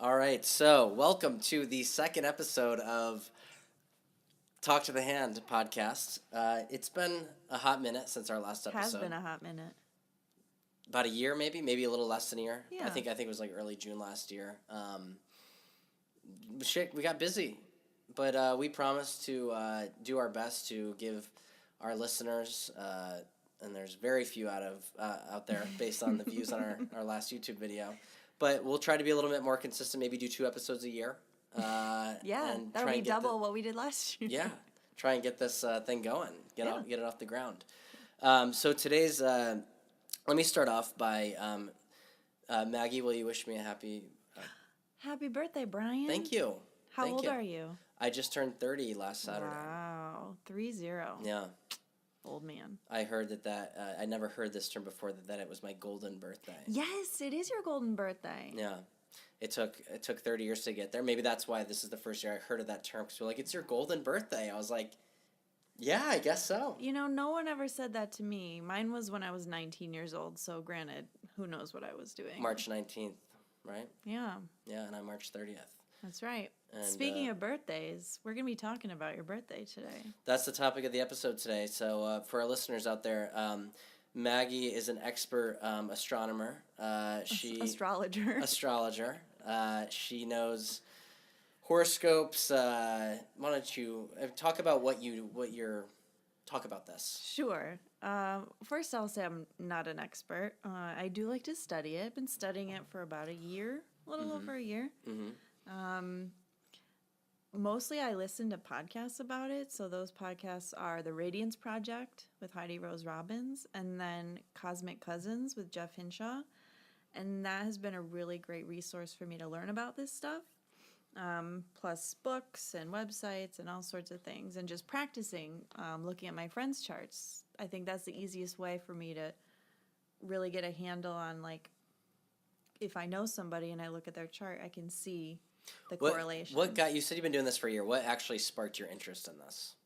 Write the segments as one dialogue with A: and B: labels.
A: All right, so welcome to the second episode of Talk to the Hand podcast. It's been a hot minute since our last
B: Has
A: episode.
B: been a hot minute.
A: About a year, maybe a little less than a year.
B: Yeah.
A: I think it was like early June last year. We got busy, but we promised to do our best to give our listeners, and there's very few out there based on the views on our last YouTube video. But we'll try to be a little bit more consistent. Maybe do 2 episodes a year.
B: Yeah,
A: and
B: that'll
A: try
B: be
A: and get
B: double what we did last year.
A: Yeah, try and get this thing going. Get it off the ground. So today's. Let me start off by Maggie. Will you wish me a happy?
B: Happy birthday, Brian.
A: Thank you.
B: How old are you?
A: I just turned 30 last Saturday.
B: Wow, 30.
A: Yeah.
B: Old man.
A: I heard that I never heard this term before. That it was my golden birthday.
B: Yes, it is your golden birthday.
A: Yeah. It took 30 years to get there. Maybe that's why this is the first year I heard of that term. Because we're like, it's your golden birthday. I was like, yeah, I guess so.
B: You know, no one ever said that to me. Mine was when I was 19 years old. So granted, who knows what I was doing.
A: March 19th, right?
B: Yeah.
A: Yeah, and I'm March 30th.
B: That's right.
A: And,
B: Speaking of birthdays, we're going to be talking about your birthday today.
A: That's the topic of the episode today. So for our listeners out there, Maggie is an expert astronomer. Astrologer. She knows horoscopes. Why don't you talk about talk about this?
B: Sure. First, I'll say I'm not an expert. I do like to study it. I've been studying it for about a year, a little over a year.
A: Mm-hmm.
B: Mostly I listen to podcasts about it. So those podcasts are The Radiance Project with Heidi Rose Robbins and then Cosmic Cousins with Jeff Hinshaw. And that has been a really great resource for me to learn about this stuff. Plus books and websites and all sorts of things. And just practicing, looking at my friends' charts. I think that's the easiest way for me to really get a handle on, like, if I know somebody and I look at their chart, I can see the correlation.
A: You said you've been doing this for a year. What actually sparked your interest in this?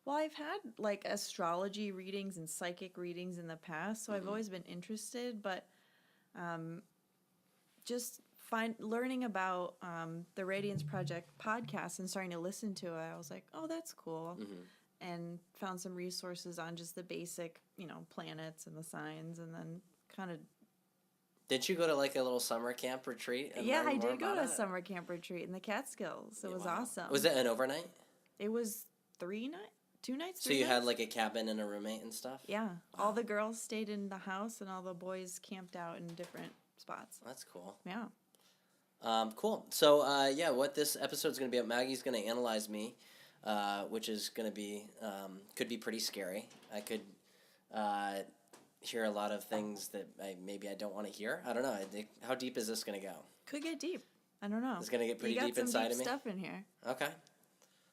B: Well, I've had like astrology readings and psychic readings in the past, so I've always been interested, but just learning about the Radiance Project podcast and starting to listen to it, I was like, oh, that's cool. And found some resources on just the basic, planets and the signs, and then kind of.
A: Did you go to like a little summer camp retreat?
B: Yeah, I did go to a summer camp retreat in the Catskills. It was awesome.
A: Was it an overnight?
B: It was 2 nights.
A: So you had like a cabin and a roommate and stuff?
B: Yeah. Wow. All the girls stayed in the house and all the boys camped out in different spots.
A: That's cool.
B: Yeah.
A: Cool. So, what this episode's going to be about, Maggie's going to analyze me, which is going to be, could be pretty scary. I could hear a lot of things that maybe I don't want to hear. I don't know. How deep is this going to go?
B: Could get deep. I don't know.
A: It's going to get pretty deep inside of me?
B: You got some deep stuff in here.
A: Okay.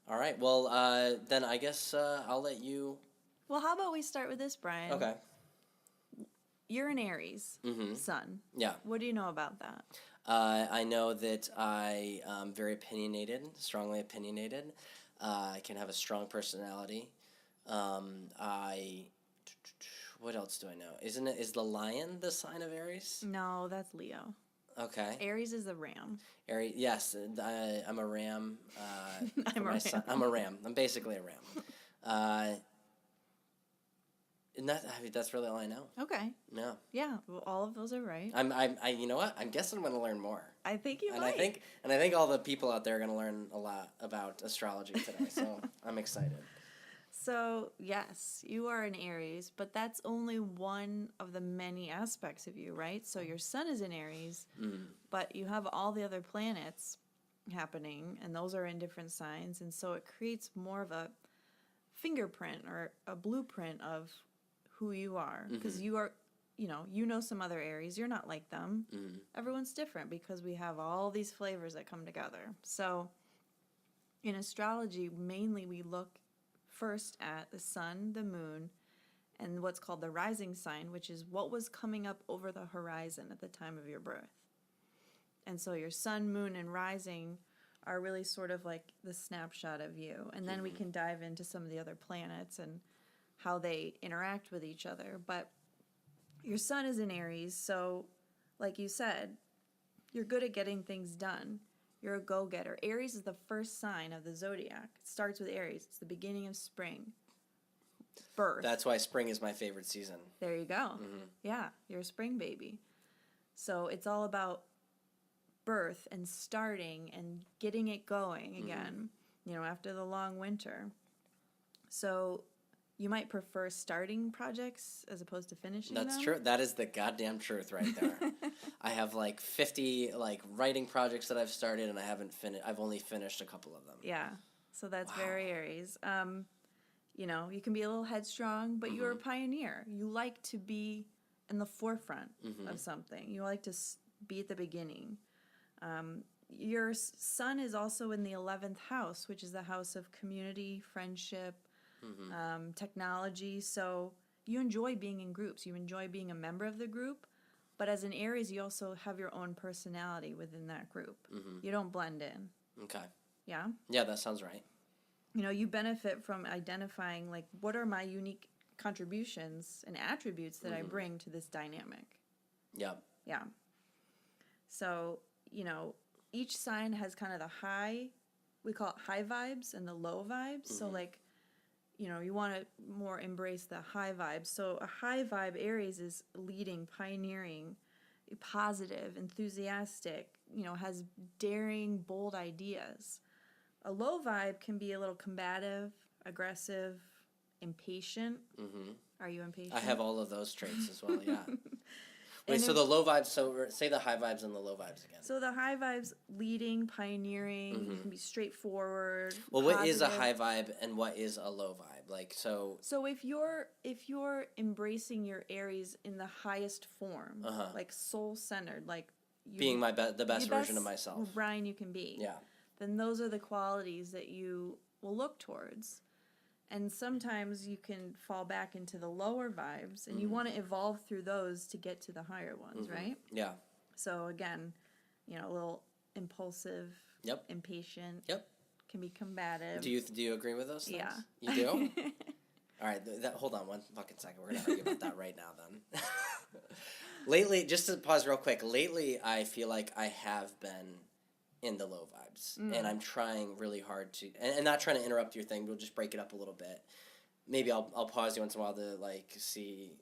A: All right. Well, then I guess I'll let you...
B: Well, how about we start with this, Brian?
A: Okay.
B: You're an Aries sun.
A: Yeah.
B: What do you know about that?
A: I know that I am very opinionated, strongly opinionated. I can have a strong personality. What else do I know? Is the lion the sign of Aries?
B: No, that's Leo.
A: Okay.
B: Aries is a ram.
A: Aries, yes, I'm a ram.
B: I'm a ram.
A: I'm a ram. I'm basically a ram. And that's really all I know.
B: Okay.
A: No.
B: Yeah. Well, all of those are right.
A: You know what? I'm guessing I'm going to learn more.
B: I think you might.
A: I think all the people out there are going to learn a lot about astrology today. So I'm excited.
B: So, yes, you are an Aries, but that's only one of the many aspects of you, right? So your sun is in Aries, but you have all the other planets happening, and those are in different signs, and so it creates more of a fingerprint or a blueprint of who you are, because you are, you know some other Aries. You're not like them. Everyone's different because we have all these flavors that come together. So in astrology, mainly we look first at the sun, the moon, and what's called the rising sign, which is what was coming up over the horizon at the time of your birth. And so your sun, moon, and rising are really sort of like the snapshot of you. And then we can dive into some of the other planets and how they interact with each other. But your sun is in Aries, so like you said, You're good at getting things done. You're a go-getter. Aries is the first sign of the zodiac. It starts with Aries. It's the beginning of spring. Birth.
A: That's why spring is my favorite season.
B: There you go. Yeah, you're a spring baby. So it's all about birth and starting and getting it going again, after the long winter. So you might prefer starting projects as opposed to finishing them.
A: That's true. That is the goddamn truth right there. I have 50 writing projects that I've started, and I've only finished a couple of them.
B: Yeah. So that's very Aries. You can be a little headstrong, but you're a pioneer. You like to be in the forefront of something. You like to be at the beginning. Your sun is also in the 11th house, which is the house of community, friendship, technology. So you enjoy being in groups. You enjoy being a member of the group. But as an Aries, you also have your own personality within that group. You don't blend in.
A: Okay.
B: Yeah?
A: Yeah, that sounds right.
B: You benefit from identifying, what are my unique contributions and attributes that I bring to this dynamic.
A: Yep.
B: Yeah. So, each sign has kind of the high, we call it high vibes, and the low vibes. So, you want to more embrace the high vibes. So, a high vibe Aries is leading, pioneering, positive, enthusiastic, has daring, bold ideas. A low vibe can be a little combative, aggressive, impatient. Are you impatient?
A: I have all of those traits as well, yeah. Wait, so the low vibes, say the high vibes and the low vibes again.
B: So the high vibes, leading, pioneering, you can be straightforward.
A: Well, what is a high vibe and what is a low vibe?
B: So if you're embracing your Aries in the highest form, soul-centered,
A: being the best version of myself.
B: Brian you can be.
A: Yeah.
B: Then those are the qualities that you will look towards. And sometimes you can fall back into the lower vibes, and you want to evolve through those to get to the higher ones, right?
A: Yeah.
B: So again, a little impulsive, impatient, can be combative.
A: Do you agree with those things?
B: Yeah.
A: You do? All right, hold on one fucking second. We're going to argue about that right now then. Lately, just to pause real quick, I feel like I have been in the low vibes. And I'm trying really hard to, and not trying to interrupt your thing, we'll just break it up a little bit. Maybe I'll pause you once in a while to see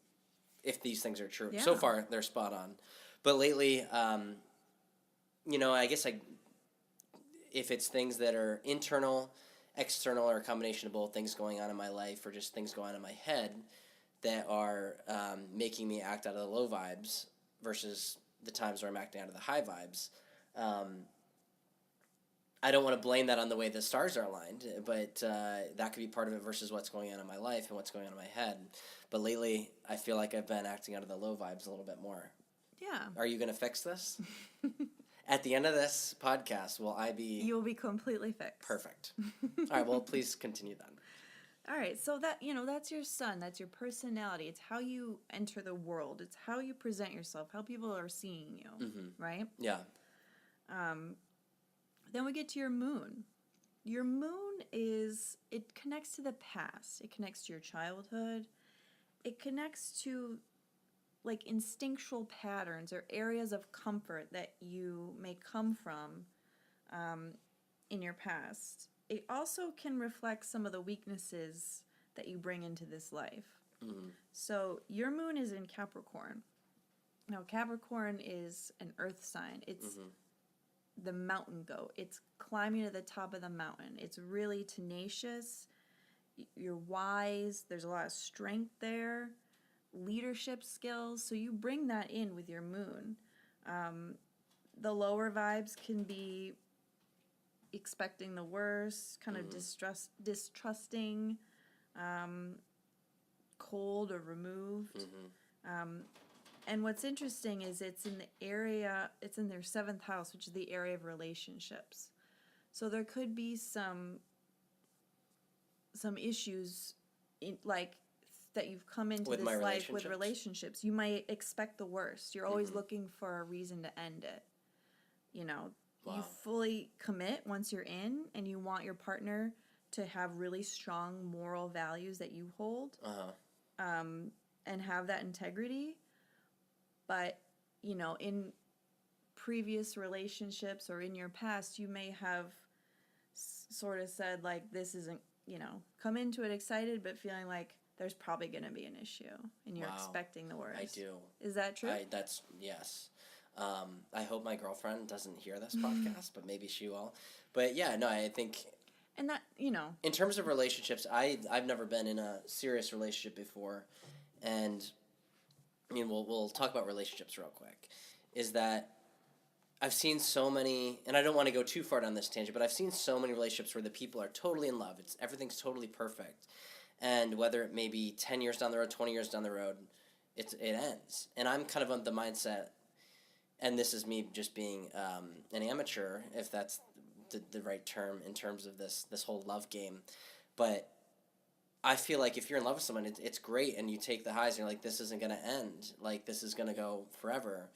A: if these things are true.
B: Yeah.
A: So far, they're spot on. But lately, I guess if it's things that are internal, external, or a combination of both, things going on in my life or just things going on in my head that are making me act out of the low vibes versus the times where I'm acting out of the high vibes, I don't want to blame that on the way the stars are aligned, but that could be part of it versus what's going on in my life and what's going on in my head. But lately, I feel like I've been acting out of the low vibes a little bit more.
B: Yeah.
A: Are you going to fix this? At the end of this podcast, will I be...
B: You will be completely fixed.
A: Perfect. All right, well, please continue then.
B: All right, so that's your sun. That's your personality. It's how you enter the world. It's how you present yourself, how people are seeing you, right?
A: Yeah.
B: Then we get to your moon. Your moon it connects to the past. It connects to your childhood. It connects to instinctual patterns or areas of comfort that you may come from in your past. It also can reflect some of the weaknesses that you bring into this life. So your moon is in Capricorn. Now, Capricorn is an earth sign. It's the mountain goat. It's climbing to the top of the mountain. It's really tenacious. You're wise. There's a lot of strength there. Leadership skills. So you bring that in with your moon. The lower vibes can be expecting the worst, kind of distrusting, cold or removed. And what's interesting is it's in their 7th house, which is the area of relationships. So there could be some issues that you've come into this life with relationships. You might expect the worst. You're always looking for a reason to end it.
A: Wow.
B: You fully commit once you're in, and you want your partner to have really strong moral values that you hold, and have that integrity. But, in previous relationships or in your past, you may have sort of said, like, this isn't, come into it excited, but feeling like there's probably going to be an issue, and you're expecting the worst.
A: I do.
B: Is that true?
A: Yes. I hope my girlfriend doesn't hear this podcast, but maybe she will. But yeah, no, I think...
B: And that,
A: in terms of relationships, I've never been in a serious relationship before, and I mean, we'll talk about relationships real quick, is that I've seen so many, and I don't want to go too far down this tangent, but I've seen so many relationships where the people are totally in love. Everything's totally perfect. And whether it may be 10 years down the road, 20 years down the road, it ends. And I'm kind of on the mindset, and this is me just being an amateur, if that's the right term in terms of this whole love game. But I feel like if you're in love with someone, it's great, and you take the highs, and you're like, this isn't going to end. Like, this is going to go forever.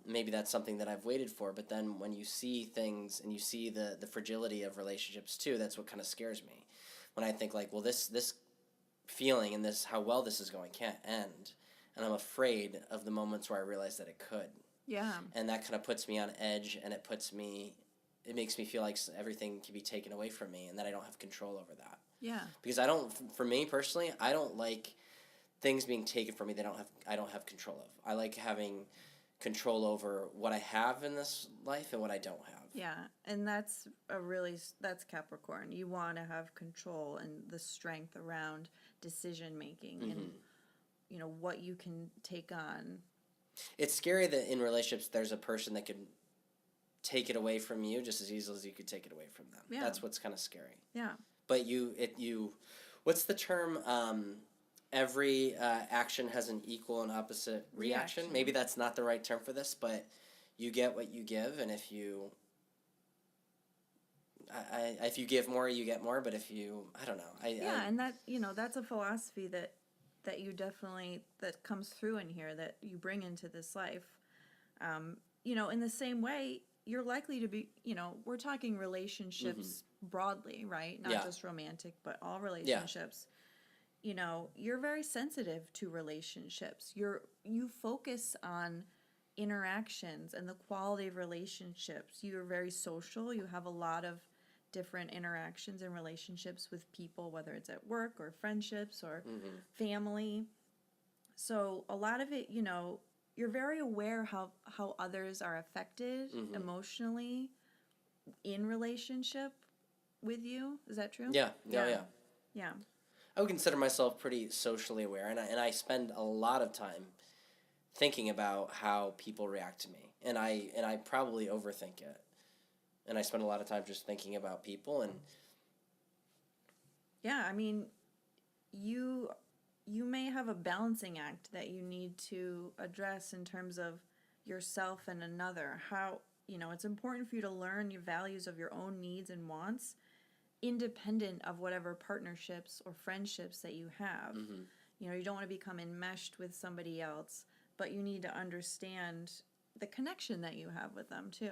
A: Maybe that's something that I've waited for, but then when you see things, and you see the fragility of relationships too, that's what kind of scares me. When I think, like, well, this feeling and how well this is going can't end, and I'm afraid of the moments where I realize that it could.
B: Yeah. And
A: that kind of puts me on edge, and it makes me feel like everything can be taken away from me, and that I don't have control over that.
B: Yeah.
A: Because for me personally, I don't like things being taken from me that I don't have control of. I like having control over what I have in this life and what I don't have.
B: Yeah, and that's Capricorn. You want to have control and the strength around decision making and what you can take on.
A: It's scary that in relationships there's a person that could take it away from you just as easily as you could take it away from them. Yeah. That's what's kind of scary.
B: Yeah.
A: But what's the term? Every action has an equal and opposite reaction. Maybe that's not the right term for this, but you get what you give, and if you give more, you get more. But if I don't know.
B: And that that's a philosophy that you definitely that comes through in here that you bring into this life. In the same way, you're likely to be. We're talking relationships broadly, right? Not just romantic, but all relationships. Yeah. You're very sensitive to relationships. You focus on interactions and the quality of relationships. You're very social. You have a lot of different interactions and relationships with people, whether it's at work or friendships or family. So a lot of it, you're very aware how others are affected emotionally in relationship with you. Is that true?
A: Yeah.
B: Yeah.
A: I would consider myself pretty socially aware, and I spend a lot of time thinking about how people react to me, and I probably overthink it, and I spend a lot of time just thinking about people. And
B: yeah, I mean, you may have a balancing act that you need to address in terms of yourself and another. How it's important for you to learn your values of your own needs and wants, independent of whatever partnerships or friendships that you have. You don't want to become enmeshed with somebody else, but you need to understand the connection that you have with them too.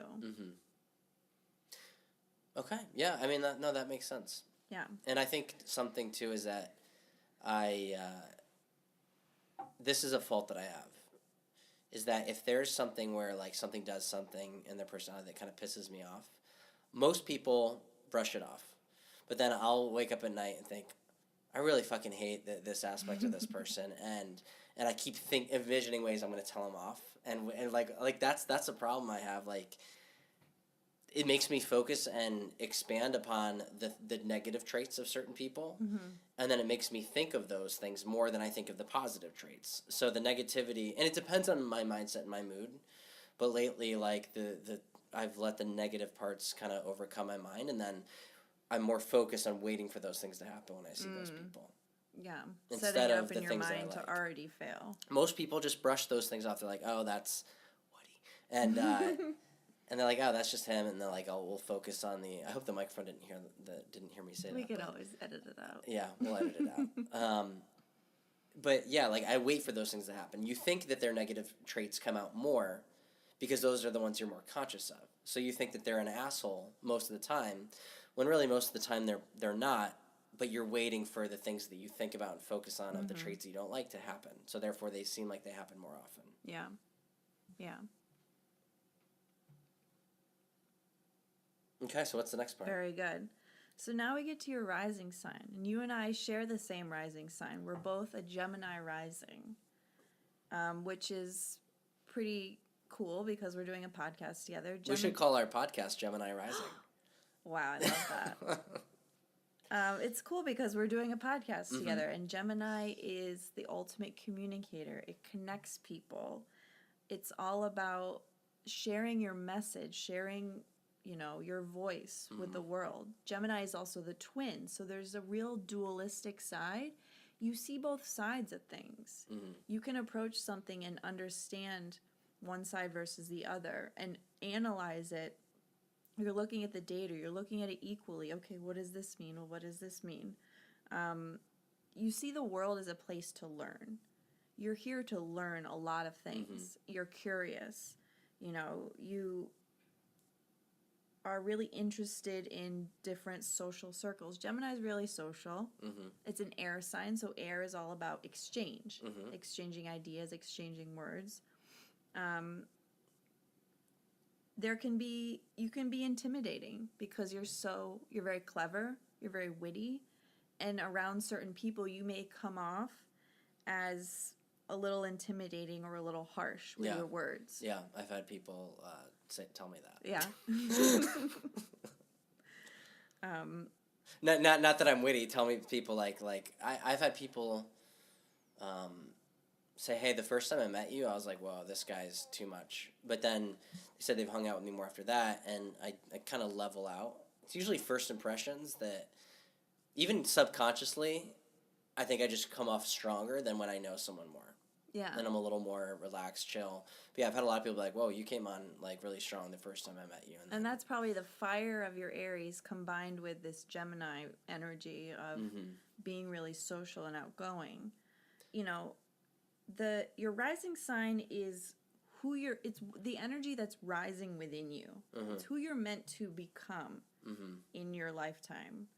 A: Okay. Yeah. I mean, that makes sense.
B: Yeah.
A: And I think something too is that this is a fault that I have, is that if there's something where like something does something in their personality that kind of pisses me off, most people brush it off. But then I'll wake up at night and think, I really fucking hate this aspect of this person, and I keep envisioning ways I'm going to tell them off, and like that's a problem I have. Like, it makes me focus and expand upon the negative traits of certain people, and then it makes me think of those things more than I think of the positive traits. So the negativity, and it depends on my mindset and my mood, but lately, like I've let the negative parts kind of overcome my mind, and then I'm more focused on waiting for those things to happen when I see those people.
B: Yeah.
A: Instead
B: setting it
A: of
B: up
A: the
B: in your
A: things that I
B: mind to
A: like.
B: already fail.
A: Most people just brush those things off. They're like, oh, that's Woody. And and they're like, oh, that's just him. And they're like, oh, we'll focus on I hope the microphone didn't hear me say that.
B: We could always edit it out.
A: Yeah, we'll edit it out. But yeah, like I wait for those things to happen. You think that their negative traits come out more because those are the ones you're more conscious of. So you think that they're an asshole most of the time, when really most of the time they're not, but you're waiting for the things that you think about and focus on of the traits that you don't like to happen. So therefore they seem like they happen more often.
B: Yeah. Yeah.
A: Okay, so what's the next part?
B: Very good. So now we get to your rising sign. And you and I share the same rising sign. We're both a Gemini rising, which is pretty cool because we're doing a podcast together.
A: We should call our podcast Gemini Rising.
B: Wow, I love that. It's cool because we're doing a podcast together, and Gemini is the ultimate communicator. It connects people. It's all about sharing your message, sharing, your voice with the world. Gemini is also the twin, so there's a real dualistic side. You see both sides of things. You can approach something and understand one side versus the other and analyze it. You're looking at the data, you're looking at it equally. Okay, what does this mean? Well, what does this mean? You see the world as a place to learn. You're here to learn a lot of things. You're curious. You are really interested in different social circles. Gemini is really social. It's an air sign, so air is all about exchange, exchanging ideas, exchanging words. You can be intimidating because you're very clever, you're very witty, and around certain people you may come off as a little intimidating or a little harsh with your words.
A: Yeah, I've had people tell me that.
B: Yeah.
A: Not that I'm witty. Tell me people I've had people say, hey, the first time I met you, I was like, whoa, this guy's too much. But then they said they've hung out with me more after that, and I kind of level out. It's usually first impressions that, even subconsciously, I think I just come off stronger than when I know someone more.
B: Yeah.
A: And I'm a little more relaxed, chill. But yeah, I've had a lot of people be like, whoa, you came on really strong the first time I met you.
B: And that's probably the fire of your Aries combined with this Gemini energy of being really social and outgoing. Your rising sign is it's the energy that's rising within you. It's who you're meant to become in your lifetime.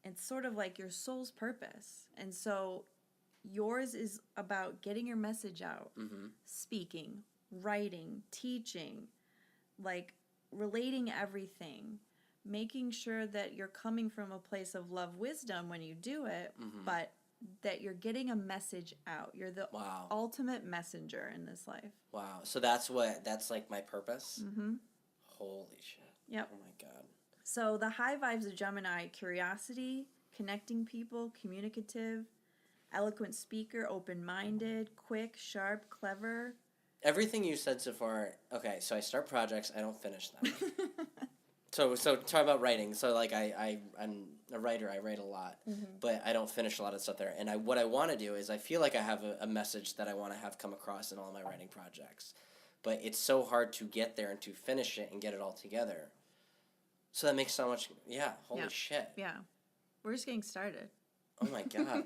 B: It's sort of like your soul's purpose. And so yours is about getting your message out, speaking, writing, teaching, relating everything, making sure that you're coming from a place of love, wisdom when you do it, but that you're getting a message out. You're the ultimate messenger in this life.
A: Wow. So that's like my purpose? Holy shit.
B: Yep.
A: Oh my God.
B: So the high vibes of Gemini: curiosity, connecting people, communicative, eloquent speaker, open-minded, quick, sharp, clever.
A: Everything you said so far. Okay, so I start projects, I don't finish them. So talk about writing. So I'm a writer. I write a lot, but I don't finish a lot of stuff there. And what I want to do is I feel like I have a message that I want to have come across in all my writing projects, but it's so hard to get there and to finish it and get it all together. So that makes so much. Yeah. Holy shit.
B: Yeah, we're just getting started.
A: Oh my God.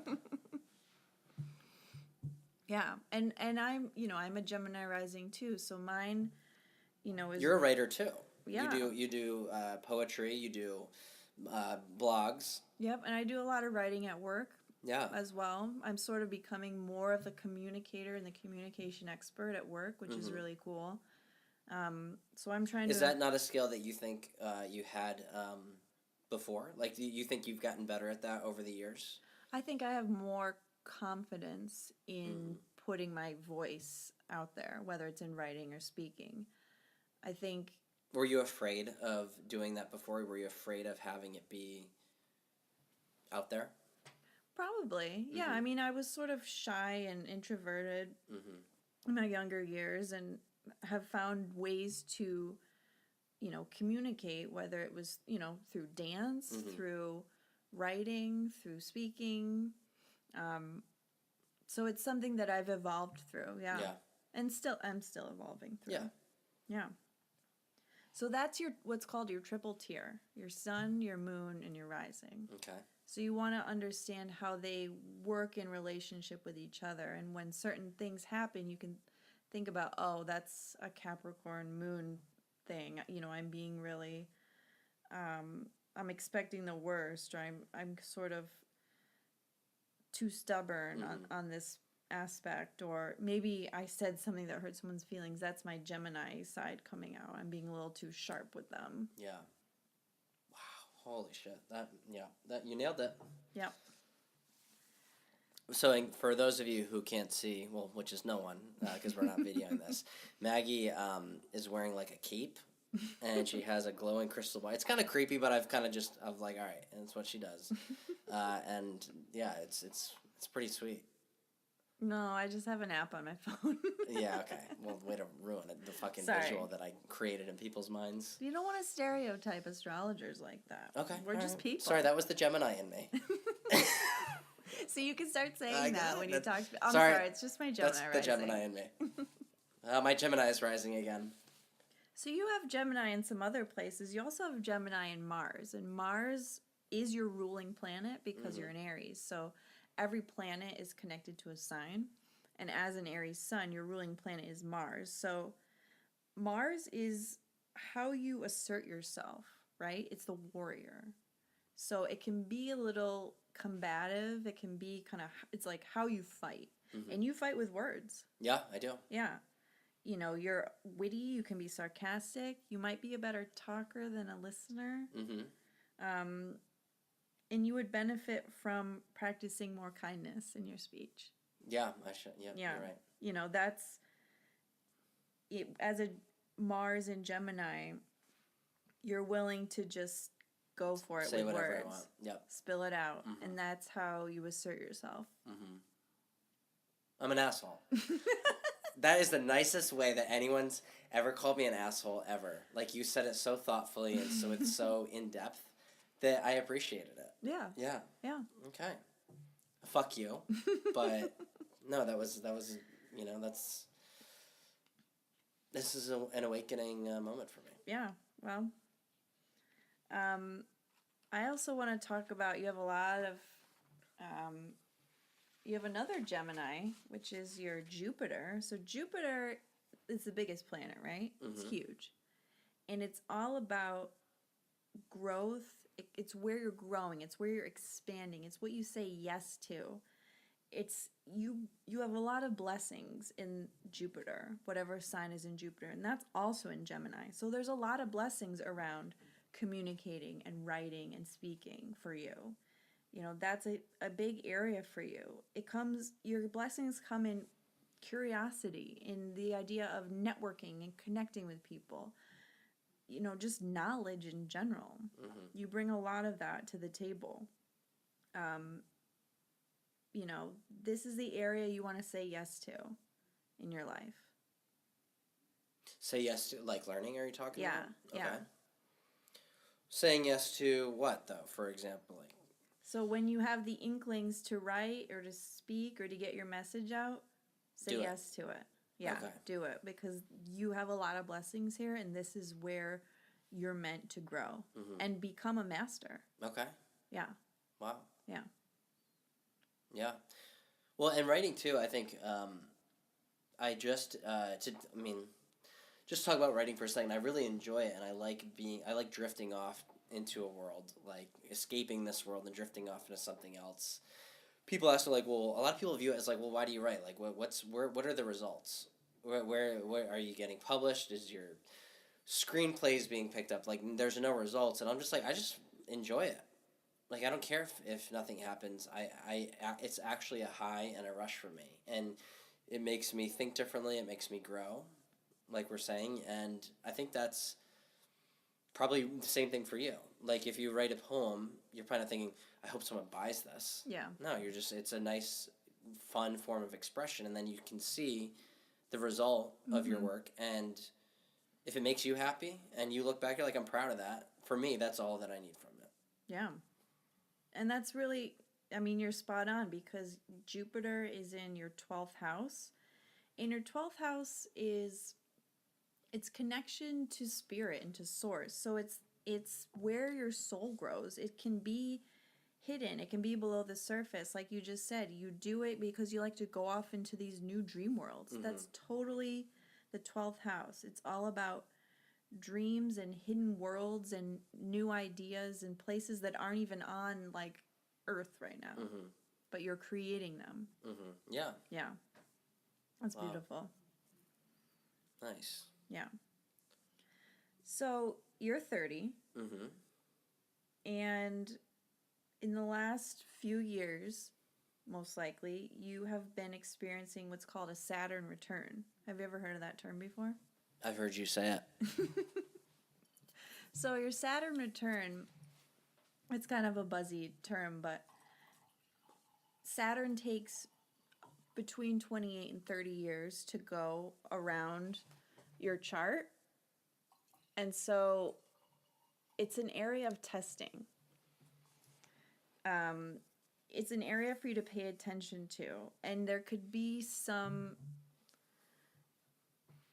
B: Yeah, and I'm I'm a Gemini rising too, so mine, is...
A: You're a writer too.
B: Yeah.
A: You do poetry, you do blogs.
B: Yep, and I do a lot of writing at work.
A: Yeah.
B: As well. I'm sort of becoming more of the communicator and the communication expert at work, which is really cool. So I'm trying to...
A: Is that not a skill that you think you had before? Do you think you've gotten better at that over the years?
B: I think I have more confidence in putting my voice out there, whether it's in writing or speaking. I think...
A: Were you afraid of doing that before? Were you afraid of having it be out there?
B: Probably. Yeah, I mean, I was sort of shy and introverted in my younger years and have found ways to, communicate, whether it was, through dance, through writing, through speaking. So it's something that I've evolved through, yeah. And I'm still evolving through. Yeah. So that's what's called your triple tier: your sun, your moon, and your rising.
A: Okay.
B: So you want to understand how they work in relationship with each other, and when certain things happen, you can think about, oh, that's a Capricorn moon thing. I'm being really, I'm expecting the worst, or I'm sort of too stubborn on this aspect, or maybe I said something that hurt someone's feelings. That's my Gemini side coming out. I'm being a little too sharp with them.
A: Yeah. Holy shit! That you nailed it.
B: Yep.
A: So for those of you who can't see, well, which is no one, because we're not videoing this, Maggie is wearing like a cape, and she has a glowing crystal ball. It's kind of creepy, but I've like, all right, and it's what she does, and yeah, it's pretty sweet.
B: No, I just have an app on my phone.
A: Yeah, okay. Well, way to ruin it, the fucking
B: Sorry.
A: visual that I created in people's minds.
B: You don't want to stereotype astrologers like that.
A: Okay,
B: We're just people.
A: Sorry, that was the Gemini in me.
B: So you can start saying that when you talk to. I'm
A: sorry,
B: sorry, it's just my Gemini rising.
A: That's the Gemini in me. My Gemini is rising again.
B: So you have Gemini in some other places. You also have Gemini in Mars, and Mars is your ruling planet because you're in Aries. So every planet is connected to a sign, and as an Aries sun, your ruling planet is Mars. So Mars is how you assert yourself, right? It's the warrior. So it can be a little combative. It can be it's like how you fight. And you fight with words.
A: Yeah, I do.
B: Yeah. You know, you're witty, you can be sarcastic, you might be a better talker than a listener. And you would benefit from practicing more kindness in your speech.
A: Yeah, I should. Yeah, you're right.
B: You know, that's it, as a Mars in Gemini, you're willing to just go for it
A: Say
B: with
A: whatever
B: words.
A: I want. Yep.
B: Spill it out. And that's how you assert yourself.
A: I'm an asshole. That is the nicest way that anyone's ever called me an asshole ever. Like, you said it so thoughtfully and so it's so in depth that I appreciated it.
B: Yeah.
A: Yeah.
B: Yeah.
A: Okay. Fuck you. But no, that was this is an awakening moment for me.
B: Yeah. Well, I also want to talk about, you have a lot of you have another Gemini, which is your Jupiter. So Jupiter is the biggest planet, right? It's huge. And it's all about growth. It's where you're growing. It's where you're expanding. It's what you say yes to. It's you have a lot of blessings in Jupiter, whatever sign is in Jupiter. And that's also in Gemini. So there's a lot of blessings around communicating and writing and speaking for you. You know, that's a big area for you. Your blessings come in curiosity, in the idea of networking and connecting with people. You know, just knowledge in general. You bring a lot of that to the table. You know, this is the area you want to say yes to in your life.
A: Say yes to, like, learning, are you talking about?
B: Yeah.
A: Okay. Saying yes to what, though, for example? Like,
B: so when you have the inklings to write or to speak or to get your message out, say yes to it. Yeah, do it, because you have a lot of blessings here, and this is where you're meant to grow and become a master.
A: Okay.
B: Yeah.
A: Wow.
B: Yeah.
A: Yeah. Well, and writing too, I think I just talk about writing for a second. I really enjoy it, and I like drifting off into a world, like escaping this world and drifting off into something else. People ask me, like, well, a lot of people view it as like, well, why do you write? Like, what are the results? Where are you getting published? Is your screenplays being picked up? Like, there's no results, and I'm just like, I just enjoy it. Like, I don't care if nothing happens. It's actually a high and a rush for me, and it makes me think differently. It makes me grow, like we're saying, and I think that's probably the same thing for you. Like, if you write a poem, you're probably thinking, I hope someone buys this.
B: Yeah. No,
A: it's a nice, fun form of expression, and then you can see the result of your work, and if it makes you happy, and you look back, you're like, I'm proud of that. For me, that's all that I need from it. Yeah.
B: And that's really, I mean, you're spot on, because Jupiter is in your 12th house. And your 12th house is its connection to spirit and to source. So it's where your soul grows. It can be hidden. It can be below the surface. Like you just said, you do it because you like to go off into these new dream worlds. That's totally the 12th house. It's all about dreams and hidden worlds and new ideas and places that aren't even on, like, Earth right now. But you're creating them.
A: Yeah.
B: Yeah. That's beautiful.
A: Nice.
B: Yeah. So you're 30. And in the last few years, most likely, you have been experiencing what's called a Saturn return. Have you ever heard of that term before?
A: I've heard you say it.
B: So your Saturn return, it's kind of a buzzy term, but Saturn takes between 28 and 30 years to go around your chart. And so it's an area of testing. It's an area for you to pay attention to. And there could be some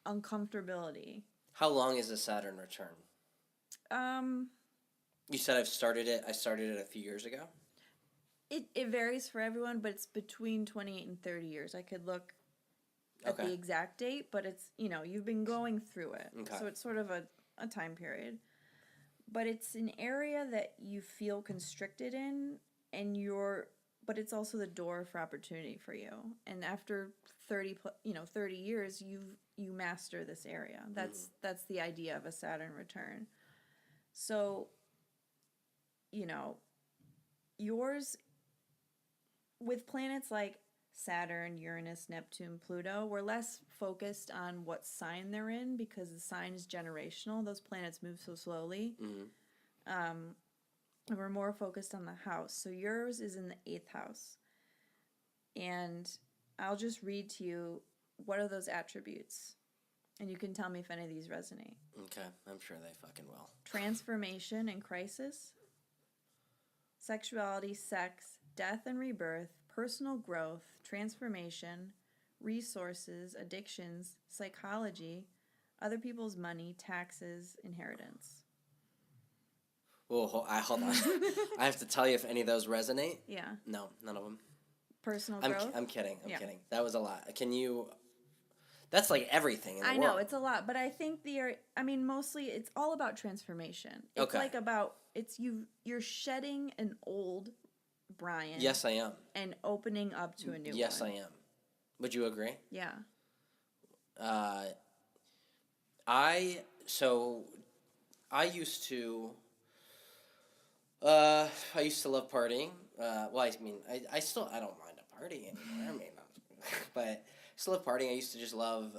B: uncomfortability.
A: How long is the Saturn return? You said I started it a few years ago?
B: It varies for everyone, but it's between 28 and 30 years. I could look at the exact date, but it's, you've been going through it.
A: Okay.
B: So it's sort of a time period. But it's an area that you feel constricted in, but it's also the door for opportunity for you. And after 30 years, you master this area. That's the idea of a Saturn return. So, yours, with planets like Saturn, Uranus, Neptune, Pluto, we're less focused on what sign they're in because the sign is generational. Those planets move so slowly. And we're more focused on the house. So yours is in the 8th house. And I'll just read to you what are those attributes. And you can tell me if any of these resonate.
A: Okay, I'm sure they fucking will.
B: Transformation and crisis. Sexuality, sex, death and rebirth, personal growth, transformation, resources, addictions, psychology, other people's money, taxes, inheritance.
A: Well, hold on. I have to tell you if any of those resonate.
B: Yeah.
A: No, none of them.
B: Personal growth?
A: I'm kidding. I'm kidding. That was a lot. Can you... That's like everything in the world.
B: I know, it's a lot, but I think mostly it's all about transformation. It's like about, you're shedding an old Brian.
A: Yes, I am.
B: And opening up to a new one.
A: Yes, I am. Would you agree?
B: Yeah.
A: I used to love partying. I don't mind a party anymore. But I still love partying. I used to just love,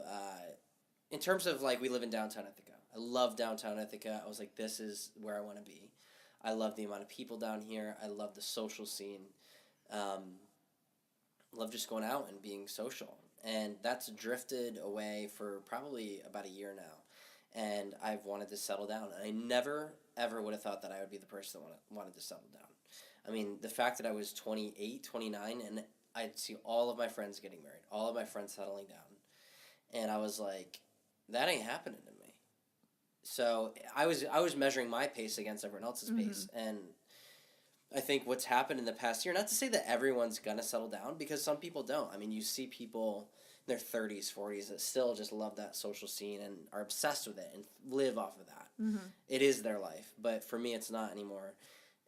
A: in terms of we live in downtown Ithaca. I love downtown Ithaca. I was like, this is where I want to be. I love the amount of people down here. I love the social scene. Love just going out and being social. And that's drifted away for probably about a year now. And I've wanted to settle down. And I never, ever would have thought that I would be the person that wanted to settle down. I mean, the fact that I was 28, 29, and I'd see all of my friends getting married, all of my friends settling down. And I was like, that ain't happening to me. So I was measuring my pace against everyone else's pace. And I think what's happened in the past year, not to say that everyone's going to settle down, because some people don't. I mean, you see people in their 30s, 40s that still just love that social scene and are obsessed with it and live off of that. It is their life. But for me, it's not anymore.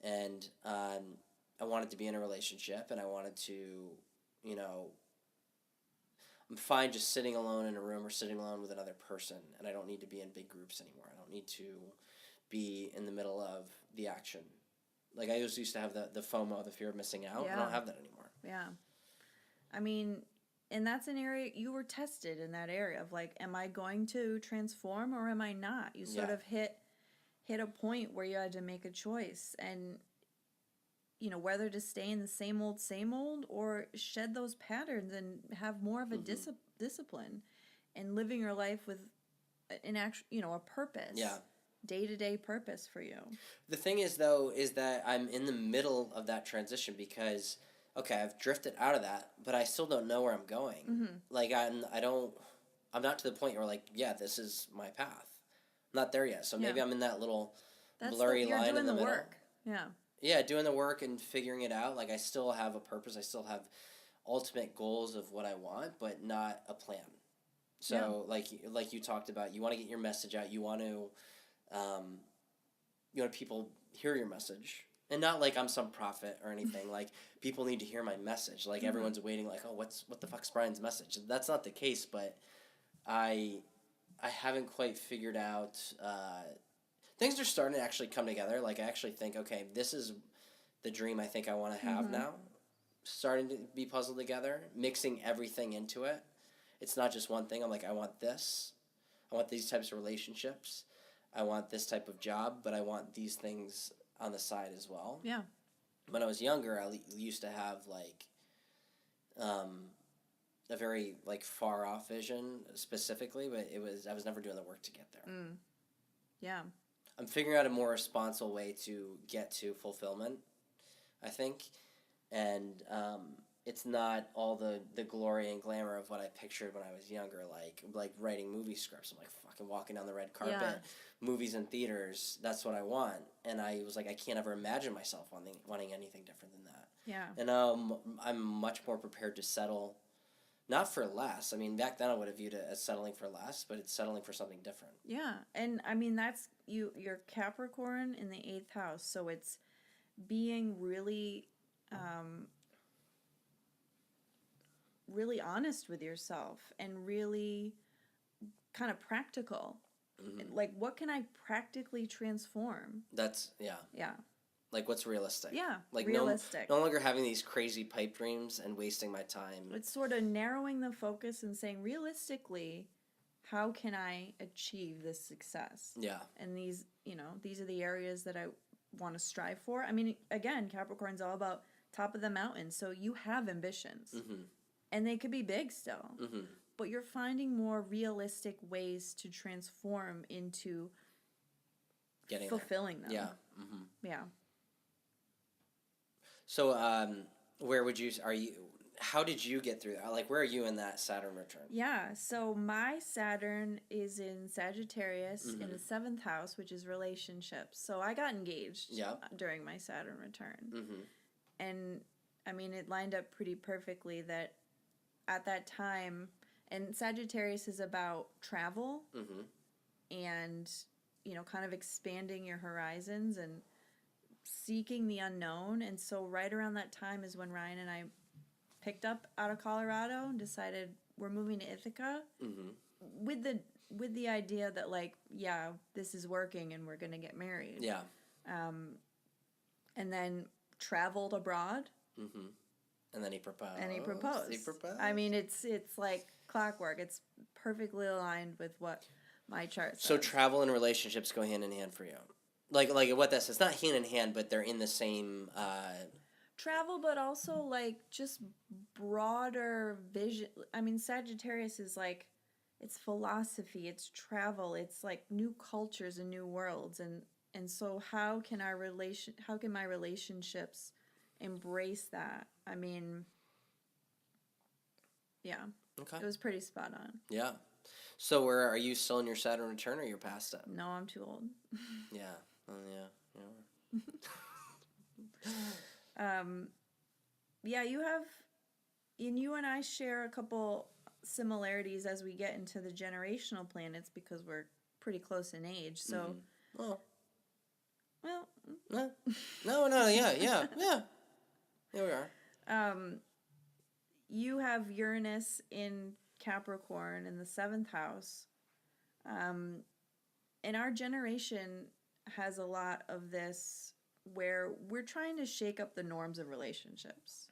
A: And I wanted to be in a relationship, and I wanted to, I'm fine just sitting alone in a room or sitting alone with another person, and I don't need to be in big groups anymore. I don't need to be in the middle of the action. Like, I used to have the FOMO, the fear of missing out. I don't have that anymore. Yeah.
B: I mean, and that's an area, you were tested in that area of am I going to transform or am I not? You sort of hit a point where you had to make a choice, and whether to stay in the same old or shed those patterns and have more of a discipline and living your life with an actual, a purpose.
A: Yeah.
B: Day-to-day purpose for you.
A: The thing is, though, is that I'm in the middle of that transition because, okay, I've drifted out of that, but I still don't know where I'm going. I'm not to the point where this is my path. I'm not there yet. So maybe I'm in that little blurry line in the middle.
B: Work. Yeah.
A: Yeah, doing the work and figuring it out. I still have a purpose. I still have ultimate goals of what I want, but not a plan. So, like you talked about, you want to get your message out. You want to people hear your message. And not I'm some prophet or anything. People need to hear my message. Everyone's waiting what the fuck's Brian's message? That's not the case, but I haven't quite figured out things are starting to actually come together. Like, I actually think, okay, this is the dream I think I want to have now. Starting to be puzzled together, mixing everything into it. It's not just one thing. I'm like, I want this. I want these types of relationships. I want this type of job, but I want these things on the side as well.
B: Yeah.
A: When I was younger, I used to have, like, a very, like, far-off vision specifically, but I was never doing the work to get there.
B: Yeah.
A: I'm figuring out a more responsible way to get to fulfillment, I think. And it's not all the glory and glamour of what I pictured when I was younger, like writing movie scripts. I'm like fucking walking down the red carpet, movies in theaters. That's what I want. And I was like, I can't ever imagine myself wanting anything different than that.
B: Yeah.
A: And I'm much more prepared to settle, not for less. I mean, back then I would have viewed it as settling for less, but it's settling for something different.
B: Yeah. And I mean, that's you're Capricorn in the 8th house. So it's being really, really honest with yourself and really kind of practical. Like, what can I practically transform?
A: That's, yeah.
B: Yeah.
A: Like, what's realistic?
B: Yeah,
A: like
B: realistic.
A: No longer having these crazy pipe dreams and wasting my time.
B: It's sort of narrowing the focus and saying, realistically, how can I achieve this success?
A: Yeah.
B: And these are the areas that I want to strive for. I mean, again, Capricorn's all about top of the mountain. So you have ambitions. And they could be big still. But you're finding more realistic ways to transform into
A: getting
B: fulfilling
A: there.
B: them.
A: Yeah.
B: Yeah.
A: So, how did you get through that? Like, where are you in that Saturn return?
B: Yeah, so my Saturn is in Sagittarius in the 7th house, which is relationships. So I got engaged during my Saturn return. And, I mean, it lined up pretty perfectly that at that time, and Sagittarius is about travel and, kind of expanding your horizons and seeking the unknown. And so right around that time is when Ryan and I picked up out of Colorado and decided we're moving to Ithaca with the idea that, like, yeah, this is working and we're going to get married.
A: Yeah.
B: And then traveled abroad.
A: And then he proposed.
B: I mean, it's like clockwork. It's perfectly aligned with what my chart says.
A: So travel and relationships go hand in hand for you. Like what that says, not hand in hand, but they're in the same.
B: Travel, but also like just broader vision. I mean, Sagittarius is like, it's philosophy, it's travel, it's like new cultures and new worlds, and so how can my relationships embrace that? I mean, yeah.
A: Okay.
B: It was pretty spot on.
A: Yeah. So where are you still in your Saturn return, or you're past it?
B: No, I'm too old.
A: Yeah.
B: Yeah, you and I share a couple similarities as we get into the generational planets because we're pretty close in age. So,
A: well,
B: yeah.
A: Here we are.
B: You have Uranus in Capricorn in the 7th house. And our generation has a lot of this where we're trying to shake up the norms of relationships.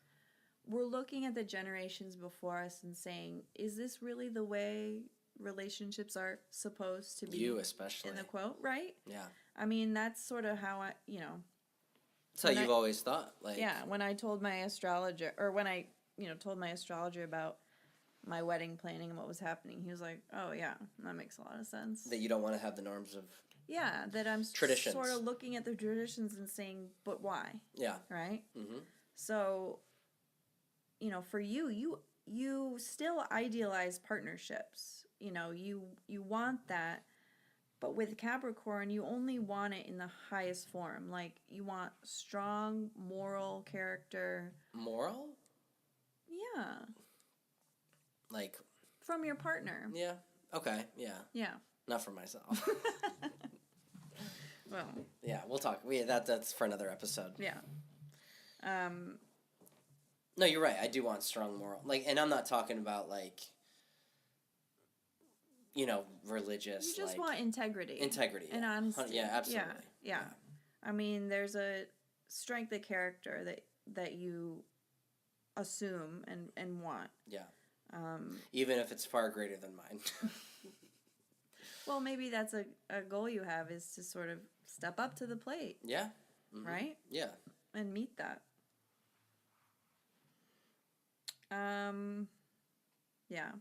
B: We're looking at the generations before us and saying, is this really the way relationships are supposed to be?
A: You especially.
B: In the quote, right?
A: Yeah.
B: I mean, that's sort of how
A: That's how you've always thought. Like.
B: Yeah, when I told my astrologer, or when I, told my astrologer about my wedding planning and what was happening, he was like, oh yeah, that makes a lot of sense.
A: That you don't want to have the norms of...
B: Yeah, that I'm
A: traditions.
B: Sort of looking at the traditions and saying, but why?
A: Yeah.
B: Right? So, for you still idealize partnerships. You want that, but with Capricorn, you only want it in the highest form. Like, you want strong moral character.
A: Moral?
B: Yeah.
A: Like...
B: From your partner.
A: Yeah. Okay, yeah.
B: Yeah.
A: Not for myself.
B: Well.
A: Yeah, we'll talk. That's for another episode.
B: Yeah.
A: No, you're right. I do want strong moral. Like, and I'm not talking about, like, religious.
B: You just
A: like,
B: want integrity.
A: integrity.
B: And
A: Yeah.
B: honesty.
A: Yeah, absolutely.
B: Yeah. I mean, there's a strength of character that you assume and want.
A: Yeah. Even if it's far greater than mine.
B: Well, maybe that's a goal you have, is to sort of step up to the plate.
A: Yeah. Mm-hmm.
B: Right?
A: Yeah.
B: And meet that. Yeah.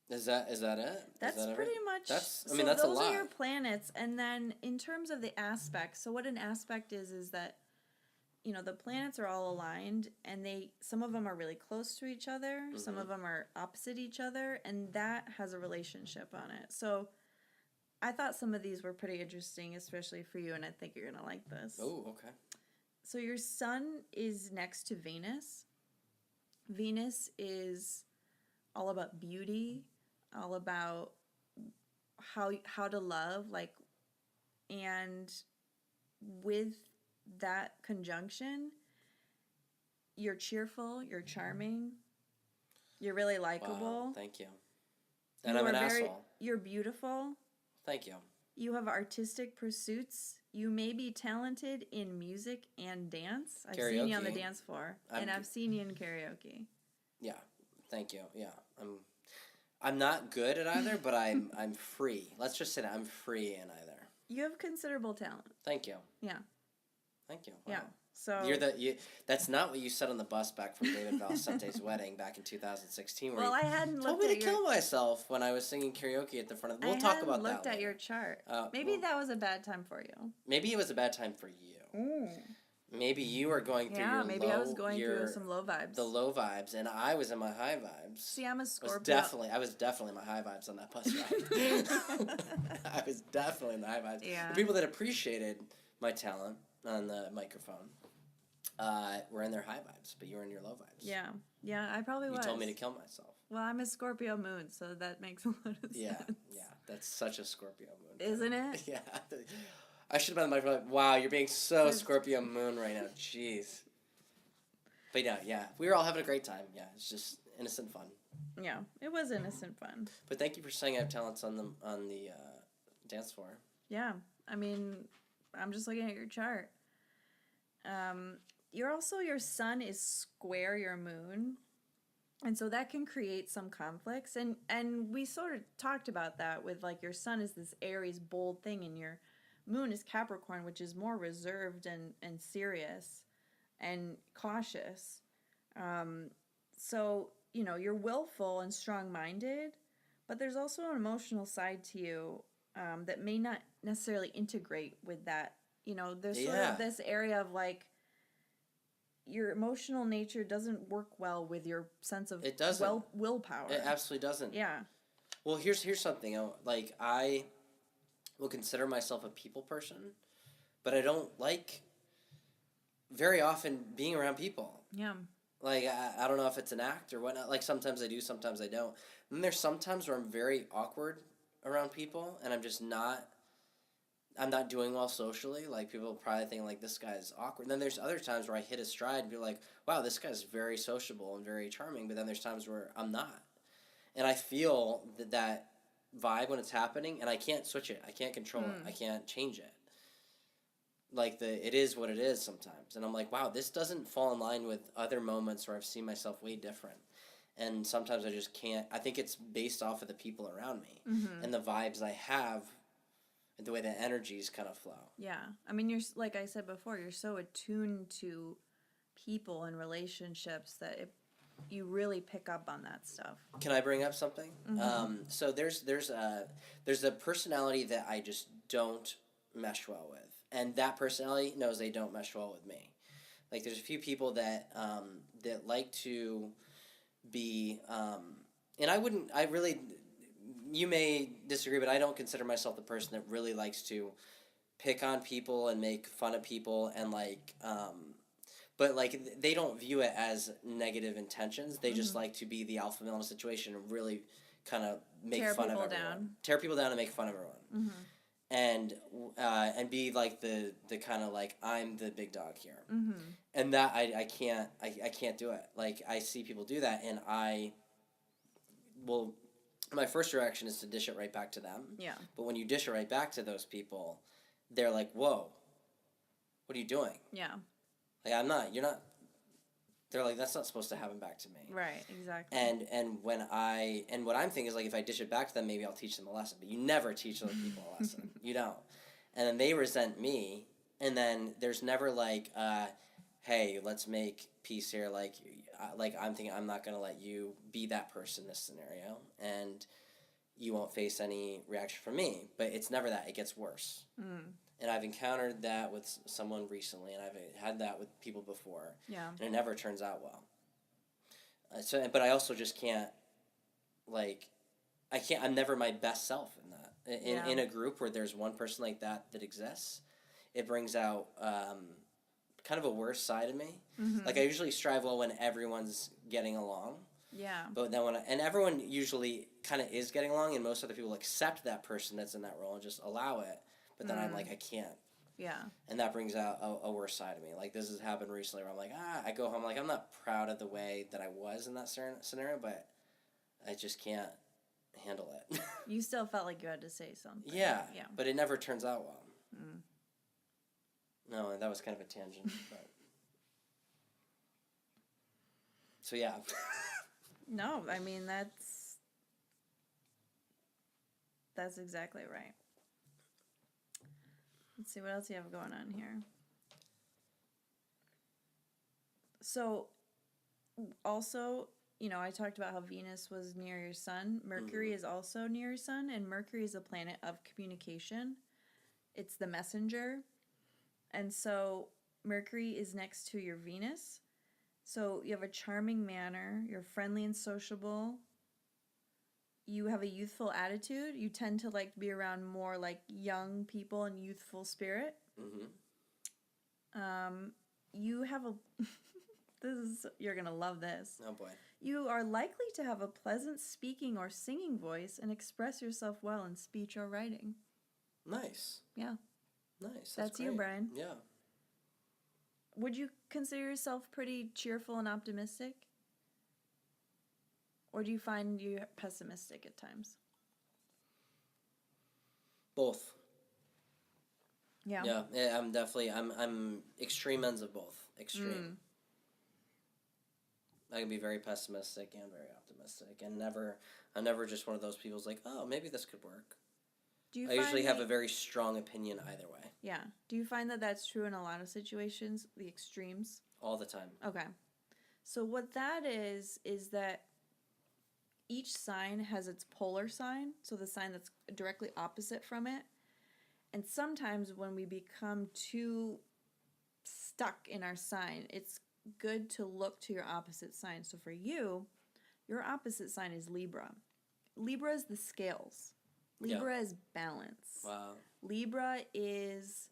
A: Is that it?
B: That's pretty much.
A: That's
B: so
A: that's a
B: those
A: lot.
B: are your planets, and then in terms of the aspects. So what an aspect is that the planets are all aligned, and some of them are really close to each other,
A: Mm-hmm.
B: some of them are opposite each other, and that has a relationship on it. So I thought some of these were pretty interesting, especially for you, and I think you're gonna like this.
A: Oh, okay.
B: So your sun is next to Venus. Venus is all about beauty, all about how to love, and with that conjunction, you're cheerful, you're charming, you're really likable.
A: Wow, thank you. And I'm an asshole.
B: You're beautiful.
A: Thank you.
B: You have artistic pursuits. You may be talented in music and dance. I've seen you on the dance floor, and I've seen you in karaoke.
A: Yeah, thank you. Yeah, I'm not good at either, but I'm free. Let's just say that I'm free in either.
B: You have considerable talent.
A: Thank you.
B: Yeah.
A: Thank you. Wow.
B: Yeah. So
A: that's not what you said on the bus back from David Valcente's wedding back in 2016. Where
B: I hadn't
A: told me to kill myself when I was singing karaoke at the front of. We'll talk about that.
B: Looked at your chart. Maybe that was a bad time for you.
A: Maybe it was a bad time for you.
B: Mm.
A: Maybe you were going through
B: I was going through some low vibes.
A: The low vibes, and I was in my high vibes.
B: See, I'm a Scorpio.
A: I was definitely in my high vibes on that bus ride. I was definitely in the high vibes.
B: Yeah.
A: The people that appreciated my talent on the microphone were in their high vibes, but you were in your low vibes.
B: Yeah, I probably was.
A: You told me to kill myself.
B: Well, I'm a Scorpio moon, so that makes a lot of sense.
A: Yeah, that's such a Scorpio moon.
B: Isn't it?
A: Yeah. I should have been like, wow, you're being so Scorpio moon right now. Jeez. But yeah, we were all having a great time. Yeah, it's just innocent fun.
B: Yeah, it was innocent fun.
A: But thank you for saying I have talents on the dance floor.
B: Yeah, I mean, I'm just looking at your chart. Your sun is square your moon, and so that can create some conflicts. And we sort of talked about that with your sun is this Aries bold thing, and your moon is Capricorn, which is more reserved and serious and cautious. So, you're willful and strong-minded, but there's also an emotional side to you that may not necessarily integrate with that. There's sort of this area of your emotional nature doesn't work well with your sense of willpower.
A: It absolutely doesn't.
B: Yeah.
A: Well, here's something. I will consider myself a people person, but I don't like very often being around people.
B: Yeah.
A: I don't know if it's an act or whatnot. Sometimes I do, sometimes I don't. And there's sometimes where I'm very awkward around people, and I'm not doing well socially. People probably think this guy's awkward. And then there's other times where I hit a stride and be like, wow, this guy's very sociable and very charming. But then there's times where I'm not. And I feel that vibe when it's happening, and I can't switch it. I can't control it. I can't change it. It is what it is sometimes. And I'm like, wow, this doesn't fall in line with other moments where I've seen myself way different. And sometimes I just can't. I think it's based off of the people around me and the vibes I have and the way the energies kind of flow.
B: Yeah. I mean, you're, like I said before, you're so attuned to people and relationships that you really pick up on that stuff.
A: Can I bring up something? So there's a personality that I just don't mesh well with. And that personality knows they don't mesh well with me. There's a few people that like to be, and you may disagree, but I don't consider myself the person that really likes to pick on people and make fun of people and but they don't view it as negative intentions. They just like to be the alpha male in a situation and really kind of make fun of everyone. Tear people down and make fun of everyone. And be the kind of I'm the big dog here. And that I can't do it. I see people do that, and I will my first reaction is to dish it right back to them.
B: Yeah.
A: But when you dish it right back to those people, they're like, whoa, what are you doing?
B: Yeah.
A: Like, you're not, they're like, that's not supposed to happen back to me.
B: Right, exactly.
A: And what I'm thinking is, like, if I dish it back to them, maybe I'll teach them a lesson. But you never teach other people a lesson. You don't. And then they resent me, and then there's never, like, hey, let's make peace here. Like I'm thinking, I'm not going to let you be that person in this scenario, and you won't face any reaction from me. But it's never that. It gets worse. And I've encountered that with someone recently, and I've had that with people before.
B: Yeah.
A: And it never turns out well. But I also just can't, like, I'm never my best self in that. In a group where there's one person like that exists, it brings out kind of a worse side of me.
B: Mm-hmm.
A: Like, I usually strive well when everyone's getting along.
B: Yeah.
A: But then and everyone usually kind of is getting along, and most other people accept that person that's in that role and just allow it. But then I'm like, I can't.
B: Yeah.
A: And that brings out a worse side of me. Like, this has happened recently where I'm like, I go home, like, I'm not proud of the way that I was in that scenario, but I just can't handle it.
B: You still felt like you had to say something.
A: Yeah.
B: Yeah.
A: But it never turns out well. No, that was kind of a tangent. But... So, yeah.
B: No, I mean, that's exactly right. Let's see what else you have going on here. So, also, I talked about how Venus was near your sun. Mercury is also near your sun, and Mercury is a planet of communication. It's the messenger. And so, Mercury is next to your Venus. So, you have a charming manner. You're friendly and sociable. You have a youthful attitude. You tend to like to be around more like young people and youthful spirit. You have a you're gonna love this.
A: Oh boy.
B: You are likely to have a pleasant speaking or singing voice and express yourself well in speech or writing.
A: Nice.
B: Yeah.
A: Nice.
B: That's you,
A: great.
B: Brian.
A: Yeah.
B: Would you consider yourself pretty cheerful and optimistic? Or do you find you pessimistic at times?
A: Both.
B: Yeah.
A: Yeah, I'm extreme ends of both. Extreme. I can be very pessimistic and very optimistic, and I'm never just one of those people who's like, oh, maybe this could work. I usually have a very strong opinion either way.
B: Yeah. Do you find that that's true in a lot of situations, the extremes?
A: All the time.
B: Okay. So what that is that each sign has its polar sign, so the sign that's directly opposite from it. And sometimes when we become too stuck in our sign, it's good to look to your opposite sign. So for you, your opposite sign is Libra. Libra is the scales. Libra is balance.
A: Wow.
B: Libra is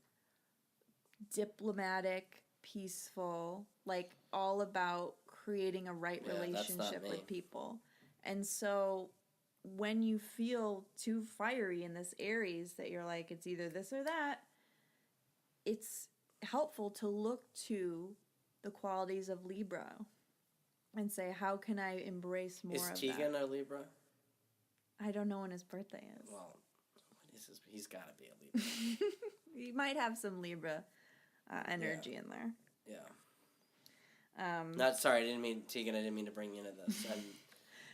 B: diplomatic, peaceful, like all about creating a right relationship with people. And so when you feel too fiery in this Aries that you're like, it's either this or that, it's helpful to look to the qualities of Libra and say, how can I embrace more of that?
A: Is Tegan a Libra?
B: I don't know when his birthday is.
A: Well, what is his? He's got to be a Libra.
B: He might have some Libra energy in there.
A: Yeah. Sorry, I didn't mean to bring you into this.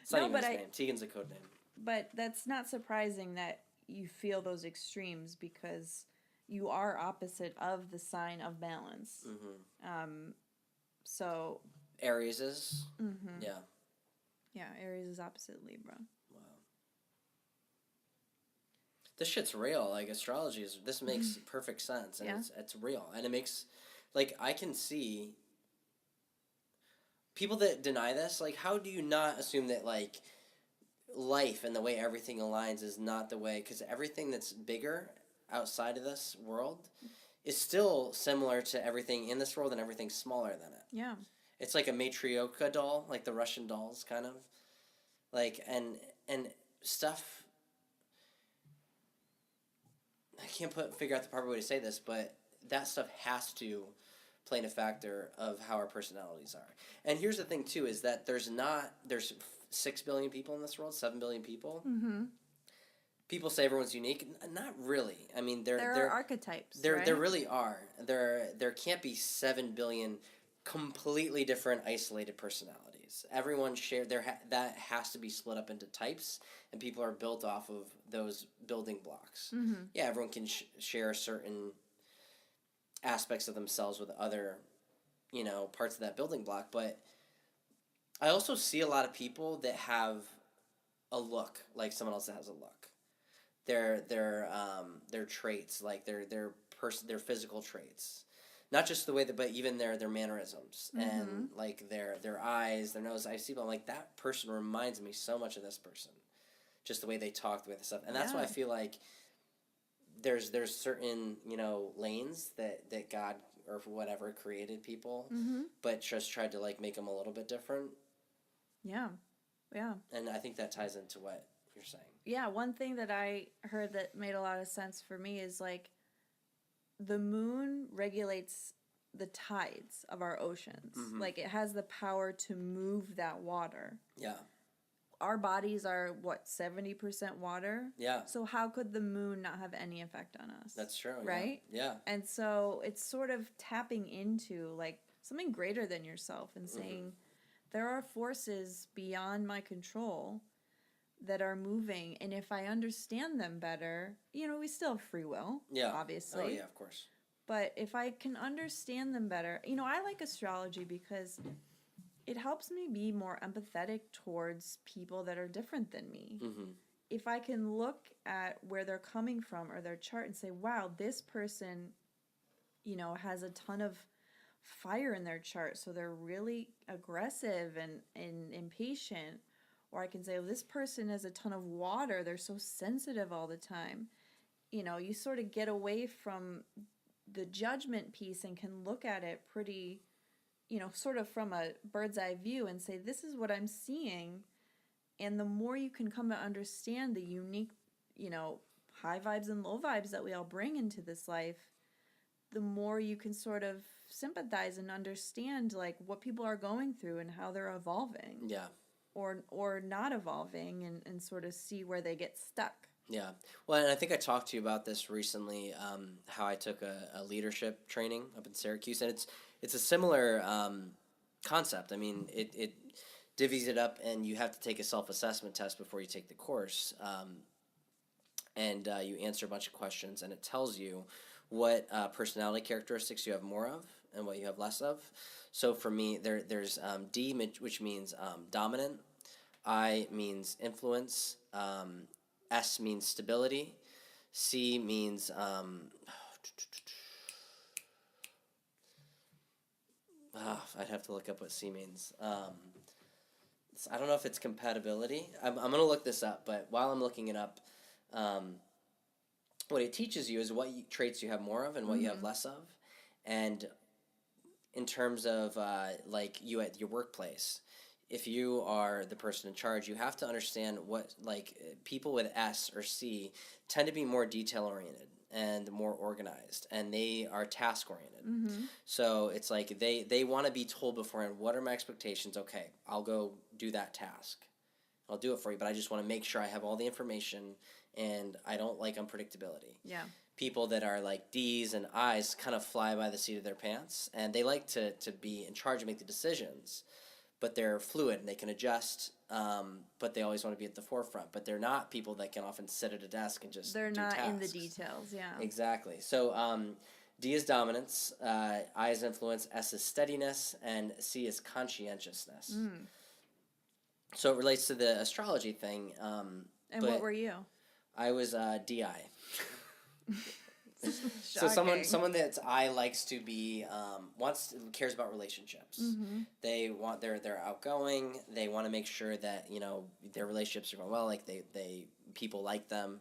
A: It's not even his name. Tegan's a code name.
B: But that's not surprising that you feel those extremes because you are opposite of the sign of balance. So
A: Aries is? Yeah.
B: Yeah, Aries is opposite Libra.
A: Wow. This shit's real. Like, astrology this makes perfect sense. And it's real. And it makes, like, I can see people that deny this, like, how do you not assume that, like, life and the way everything aligns is not the way, because everything that's bigger outside of this world is still similar to everything in this world and everything smaller than it.
B: Yeah.
A: It's like a matryoshka doll, like the Russian dolls, kind of. Like, and stuff... I can't figure out the proper way to say this, but that stuff has to play in a factor of how our personalities are. And here's the thing, too, is that there's 6 billion people in this world, 7 billion people.
B: Mm-hmm.
A: People say everyone's unique. Not really. I mean,
B: There are archetypes, right?
A: There really are. There can't be 7 billion completely different isolated personalities. Everyone that has to be split up into types, and people are built off of those building blocks.
B: Mm-hmm.
A: Yeah, everyone can share certain aspects of themselves with other, parts of that building block, but I also see a lot of people that have a look like someone else that has a look. Their traits, like their physical traits, not just the way that, but even their mannerisms,
B: Mm-hmm.
A: and like their eyes, their nose. I see them like that person reminds me so much of this person, just the way they talk, the way they stuff, and that's why I feel like there's certain lanes that God or whatever created people,
B: Mm-hmm.
A: but just tried to like make them a little bit different.
B: Yeah.
A: And I think that ties into what you're saying.
B: Yeah, one thing that I heard that made a lot of sense for me is like the moon regulates the tides of our oceans.
A: Mm-hmm.
B: Like it has the power to move that water.
A: Yeah.
B: Our bodies are 70% water?
A: Yeah.
B: So how could the moon not have any effect on us?
A: That's true.
B: Right?
A: Yeah.
B: And so it's sort of tapping into like something greater than yourself and saying there are forces beyond my control that are moving, and if I understand them better, we still have free will, obviously.
A: Oh, yeah, of course.
B: But if I can understand them better, I like astrology because it helps me be more empathetic towards people that are different than me.
A: Mm-hmm.
B: If I can look at where they're coming from or their chart and say, wow, this person, has a ton of fire in their chart, so they're really aggressive and impatient. Or I can say, this person has a ton of water. They're so sensitive all the time. You sort of get away from the judgment piece and can look at it pretty, sort of from a bird's eye view and say, this is what I'm seeing. And the more you can come to understand the unique, high vibes and low vibes that we all bring into this life, the more you can sort of sympathize and understand like what people are going through and how they're evolving.
A: Yeah.
B: Or not evolving and sort of see where they get stuck.
A: Yeah. Well, and I think I talked to you about this recently, how I took a leadership training up in Syracuse, and it's a similar concept. I mean, it divvies it up, and you have to take a self-assessment test before you take the course, and you answer a bunch of questions, and it tells you what personality characteristics you have more of and what you have less of. So for me, there's D, which means dominant. I means influence. S means stability. C means I'd have to look up what C means. I don't know if it's compatibility. I'm going to look this up, but while I'm looking it up, what it teaches you is what traits you have more of and what you have less of. And in terms of like you at your workplace, if you are the person in charge, you have to understand what, like, people with S or C tend to be more detail oriented and more organized, and they are task oriented.
B: Mm-hmm.
A: So it's like they want to be told beforehand, what are my expectations? Okay, I'll go do that task. I'll do it for you, but I just want to make sure I have all the information, and I don't like unpredictability.
B: Yeah.
A: People that are like D's and I's kind of fly by the seat of their pants, and they like to be in charge and make the decisions, but they're fluid and they can adjust, but they always want to be at the forefront. But they're not people that can often sit at a desk and just
B: They're
A: do
B: not
A: tasks.
B: in the details, yeah.
A: Exactly. So D is dominance, I is influence, S is steadiness, and C is conscientiousness. So it relates to the astrology thing.
B: And what were you?
A: I was DI. So someone that's I likes to be cares about relationships.
B: Mm-hmm.
A: They're outgoing. They want to make sure that their relationships are going well. Like they people like them,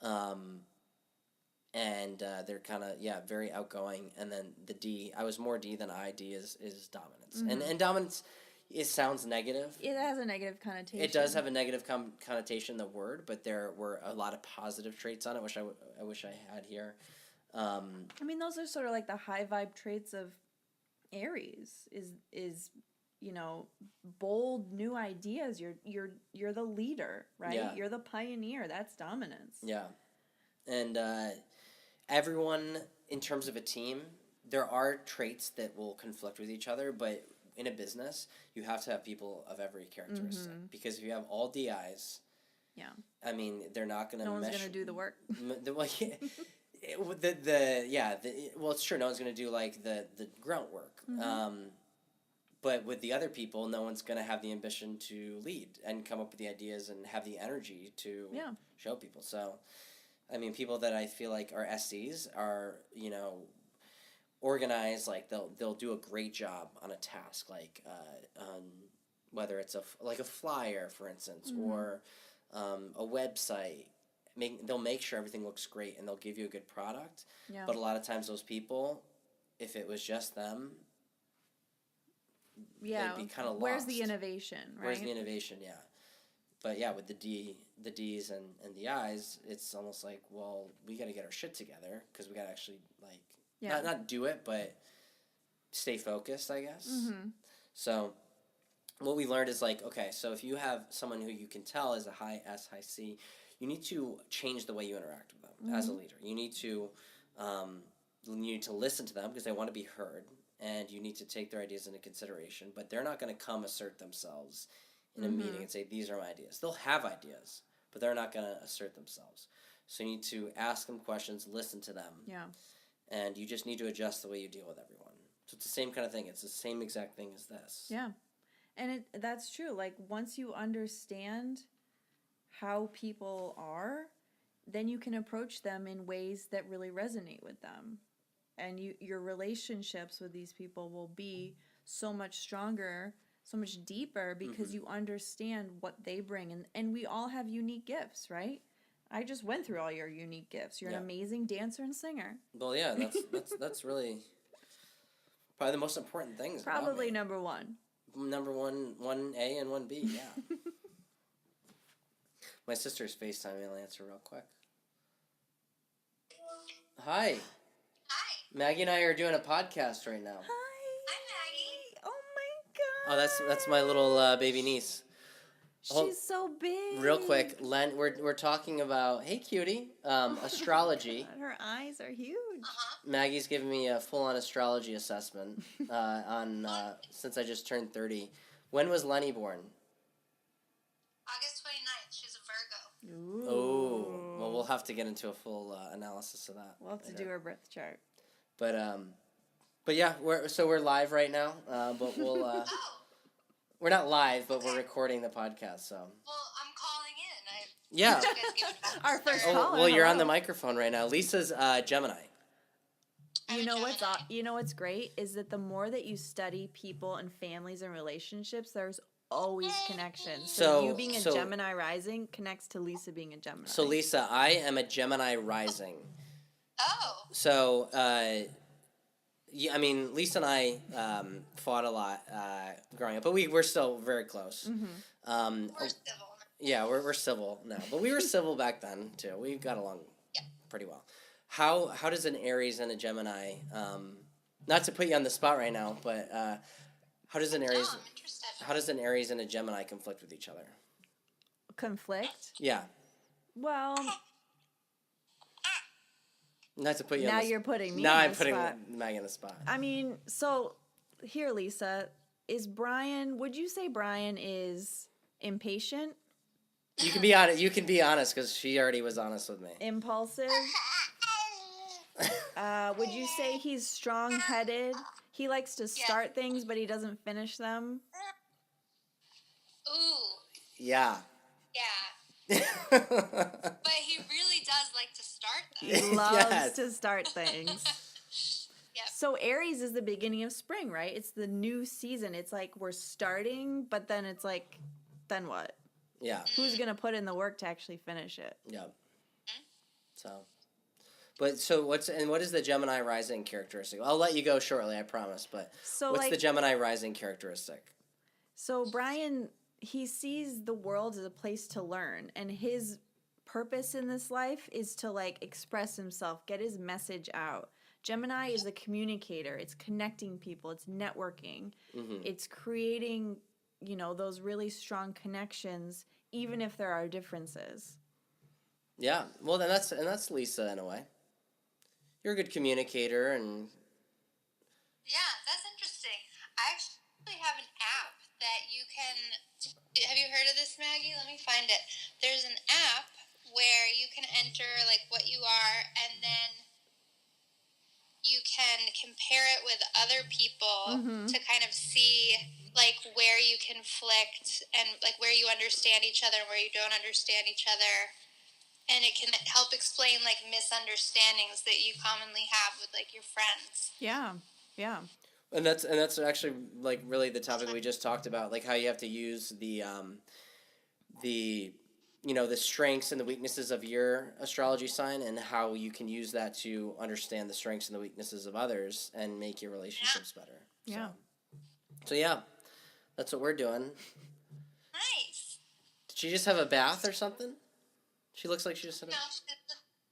A: and they're kind of very outgoing. And then the D, I was more D than I. D is dominance, and dominance. It sounds negative.
B: It has a negative connotation.
A: It does have a negative connotation, the word, but there were a lot of positive traits on it, which I wish I had here.
B: I mean, those are sort of like the high vibe traits of Aries. Is bold new ideas. You're the leader, right?
A: Yeah.
B: You're the pioneer. That's dominance.
A: Yeah. And everyone, in terms of a team, there are traits that will conflict with each other, but in a business, you have to have people of every characteristic. Because if you have all DIs,
B: Yeah.
A: I mean, they're not going to
B: No one's going to do the work.
A: Well, it's true. No one's going to do like the grunt work. But with the other people, no one's going to have the ambition to lead and come up with the ideas and have the energy to show people. So, I mean, people that I feel like are SCs are, organized. Like they'll do a great job on a task, like whether it's a flyer, for instance, or a website. They'll make sure everything looks great and they'll give you a good product.
B: Yeah.
A: But a lot of times those people, if it was just them, they'd be kind of lost.
B: Where's the innovation, right?
A: Where's the innovation, yeah. But yeah, with the D's and the I's, it's almost like, well, we got to get our shit together because we got to actually, not do it, but stay focused, I guess. So what we learned is okay, so if you have someone who you can tell is a high S, high C, you need to change the way you interact with them as a leader. You need to listen to them because they want to be heard, and you need to take their ideas into consideration. But they're not going to come assert themselves in a meeting and say, these are my ideas. They'll have ideas, but they're not going to assert themselves. So you need to ask them questions, listen to them.
B: Yeah.
A: And you just need to adjust the way you deal with everyone. So it's the same kind of thing. It's the same exact thing as this.
B: Yeah. And that's true. Like, once you understand how people are, then you can approach them in ways that really resonate with them. And your relationships with these people will be so much stronger, so much deeper, because you understand what they bring. And we all have unique gifts, right? I just went through all your unique gifts. You're an amazing dancer and singer.
A: Well, yeah, that's really probably the most important things.
B: Probably number one.
A: Number one 1A and 1B, yeah. My sister's FaceTime. I'll answer real quick. Hi.
C: Hi.
A: Maggie and I are doing a podcast right now.
B: Hi.
C: Hi, Maggie.
B: Oh my
A: Oh,
B: god.
A: that's my little baby niece.
B: She's so big.
A: Real quick, Len, we're talking about, hey cutie, astrology.
B: Her eyes are huge.
A: Maggie's giving me a full-on astrology assessment since I just turned 30. When was Lenny born?
C: August 29th. She's a Virgo.
B: Ooh.
A: Oh, well, we'll have to get into a full analysis of that.
B: We'll have to do her birth chart.
A: But yeah, we're live right now. But we'll we're not live, but we're recording the podcast. So.
C: Well, I'm calling in.
A: Yeah.
B: Our first
A: Oh,
B: caller.
A: well, you're on
B: hello.
A: the microphone right now. Lisa's Gemini.
B: You know what's great is that the more that you study people and families and relationships, there's always connections. So you being a Gemini rising connects to Lisa being a Gemini.
A: So Lisa, I am a Gemini rising.
C: Oh.
A: So I mean, Lisa and I fought a lot growing up, but we're still very close.
C: We're civil.
A: Yeah, we're civil now, but we were civil back then too. We got along pretty well. How does an Aries and a Gemini? Not to put you on the spot right now, but how does an Aries?
C: Oh, I'm interested.
A: How does an Aries and a Gemini conflict with each other?
B: Conflict?
A: Yeah.
B: Well,
A: Not to put you.
B: now
A: on the
B: you're putting me
A: Now
B: on
A: I'm
B: the
A: putting
B: spot.
A: Maggie on the spot.
B: I mean, so here, Lisa, would you say Brian is impatient,
A: You can be honest. You can be honest because she already was honest with me.
B: impulsive? Would you say he's strong-headed? He likes to start things, but he doesn't finish them.
C: Ooh.
A: Yeah.
C: Yeah. But he really does like to start them.
B: He loves
A: Yes.
B: to start things.
C: Yep.
B: So Aries is the beginning of spring, right? It's the new season. It's like we're starting, but then it's like, then what?
A: Yeah.
B: Who's going to put in the work to actually finish it?
A: Yeah. So, what is the Gemini rising characteristic? I'll let you go shortly, I promise. But
B: So
A: what's
B: like,
A: the Gemini rising characteristic?
B: so Brian, he sees the world as a place to learn, and his purpose in this life is to like express himself, get his message out, Gemini is the communicator. It's connecting people. It's networking.
A: Mm-hmm.
B: It's creating, those really strong connections, even if there are differences.
A: Yeah. Well, then that's Lisa in a way. You're a good communicator, and
C: Yeah, that's interesting. I actually have an app that you can. Have you heard of this, Maggie? Let me find it. There's an app where you can enter like what you are, and then you can compare it with other people to kind of see like where you conflict and like where you understand each other and where you don't understand each other. And it can help explain like misunderstandings that you commonly have with like your friends.
B: Yeah. Yeah.
A: and that's actually like really the topic we just talked about, like how you have to use the the strengths and the weaknesses of your astrology sign, and how you can use that to understand the strengths and the weaknesses of others and make your relationships better.
B: Yeah.
A: So yeah, that's what we're doing.
C: Nice.
A: Did she just have a bath or something? She looks like she just had a...
C: No, it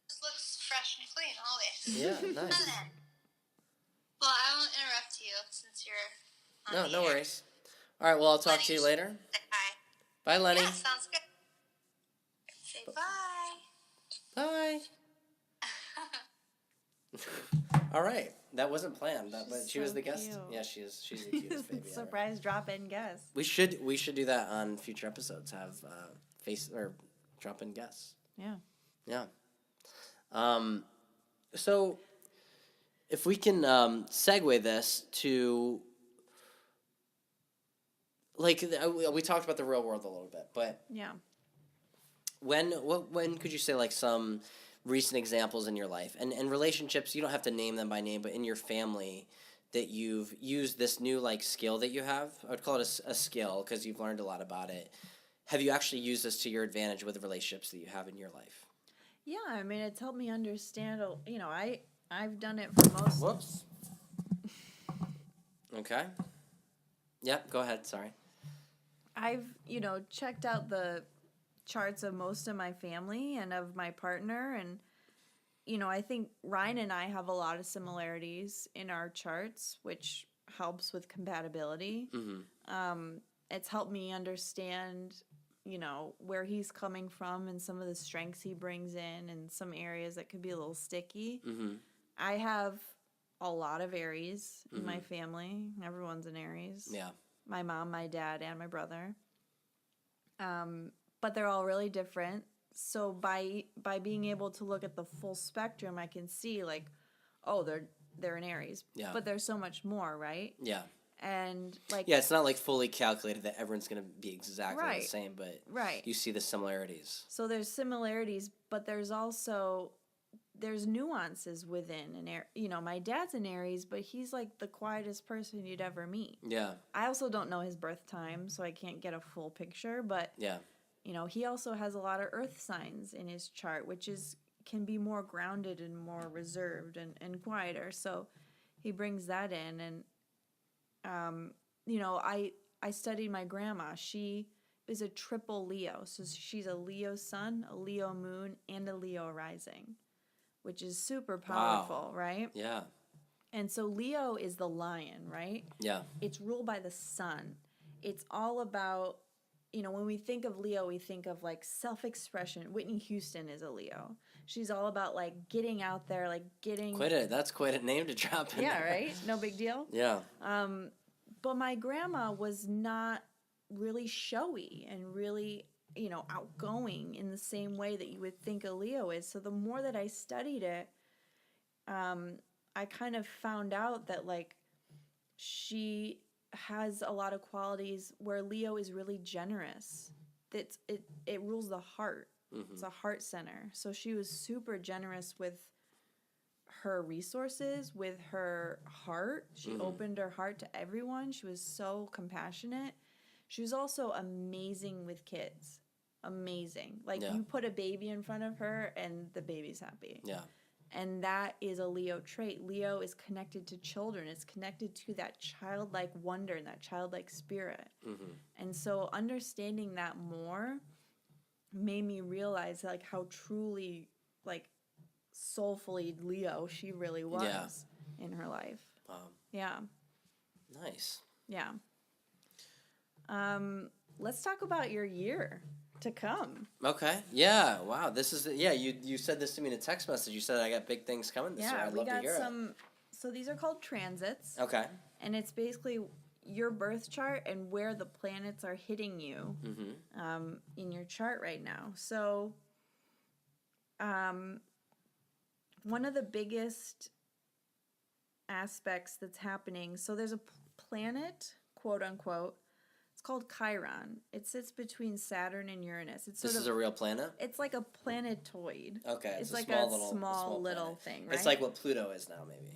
C: just looks fresh and clean always.
A: Yeah, nice.
C: Well, I won't interrupt you since you're on
A: No
C: the air.
A: worries. All right, well, I'll talk
C: Lenny,
A: to you later.
C: say hi.
A: Bye, Lenny.
C: Yeah, sounds good. Say bye.
A: Bye. All right, that wasn't planned. But she was
B: so
A: the guest.
B: cute.
A: Yeah, she is. She's the cutest baby ever.
B: Surprise drop-in guest.
A: We should do that on future episodes. Have face or drop in guests.
B: Yeah.
A: Yeah. So if we can segue this to, like, we talked about the real world a little bit, but
B: Yeah.
A: when could you say like some recent examples in your life and relationships? You don't have to name them by name, but in your family that you've used this new like skill that you have. I would call it a skill because you've learned a lot about it. Have you actually used this to your advantage with the relationships that you have in your life?
B: Yeah, I mean, it's helped me understand, I've done it for most...
A: Whoops. Okay. Yep, go ahead, sorry.
B: I've, checked out the charts of most of my family and of my partner, and, I think Ryan and I have a lot of similarities in our charts, which helps with compatibility.
A: Mm-hmm.
B: It's helped me understand, where he's coming from and some of the strengths he brings in and some areas that could be a little sticky.
A: Mm-hmm.
B: I have a lot of Aries in my family. Everyone's an Aries.
A: Yeah.
B: My mom, my dad, and my brother. But they're all really different. So by being able to look at the full spectrum, I can see like, oh, they're an Aries.
A: Yeah.
B: But there's so much more, right?
A: Yeah.
B: And like,
A: Yeah, it's not like fully calculated that everyone's going to be exactly
B: Right.
A: the same, but
B: right.
A: you see the similarities.
B: So there's similarities, but there's nuances within an Aries. My dad's an Aries, but he's like the quietest person you'd ever meet.
A: Yeah.
B: I also don't know his birth time, so I can't get a full picture, but
A: Yeah.
B: he also has a lot of earth signs in his chart, which can be more grounded and more reserved and quieter. So he brings that in. And I studied my grandma. She is a triple Leo. So she's a Leo sun, a Leo moon, and a Leo rising, which is super powerful, right?
A: Yeah.
B: And so Leo is the lion, right?
A: Yeah.
B: It's ruled by the sun. It's all about, when we think of Leo, we think of like self-expression. Whitney Houston is a Leo. She's all about like getting out there, like getting...
A: That's quite a name to drop in
B: Yeah,
A: there.
B: right? No big deal.
A: Yeah.
B: But my grandma was not really showy and really, outgoing in the same way that you would think a Leo is. So the more that I studied it, I kind of found out that like she has a lot of qualities where Leo is really generous. It rules the heart.
A: Mm-hmm.
B: It's a heart center. So she was super generous with her resources, with her heart. She opened her heart to everyone. She was so compassionate. She was also amazing with kids. Amazing. Like,
A: Yeah.
B: you put a baby in front of her and the baby's happy.
A: Yeah.
B: And that is a Leo trait. Leo is connected to children. It's connected to that childlike wonder and that childlike spirit.
A: Mm-hmm.
B: And so understanding that more made me realize like how truly like soulfully Leo she really was in her life. Yeah.
A: Nice.
B: Yeah. Let's talk about your year to come.
A: Okay. Yeah. Wow. This is you said this to me in a text message. You said I got big things coming this year. I'd love to hear it.
B: So these are called transits.
A: Okay.
B: And it's basically your birth chart and where the planets are hitting you in your chart right now. So one of the biggest aspects that's happening, so there's a planet, quote unquote, it's called Chiron. It sits between Saturn and Uranus. This
A: is a real planet?
B: It's like a planetoid.
A: Okay.
B: It's like a small little thing, right?
A: It's like what Pluto is now, maybe.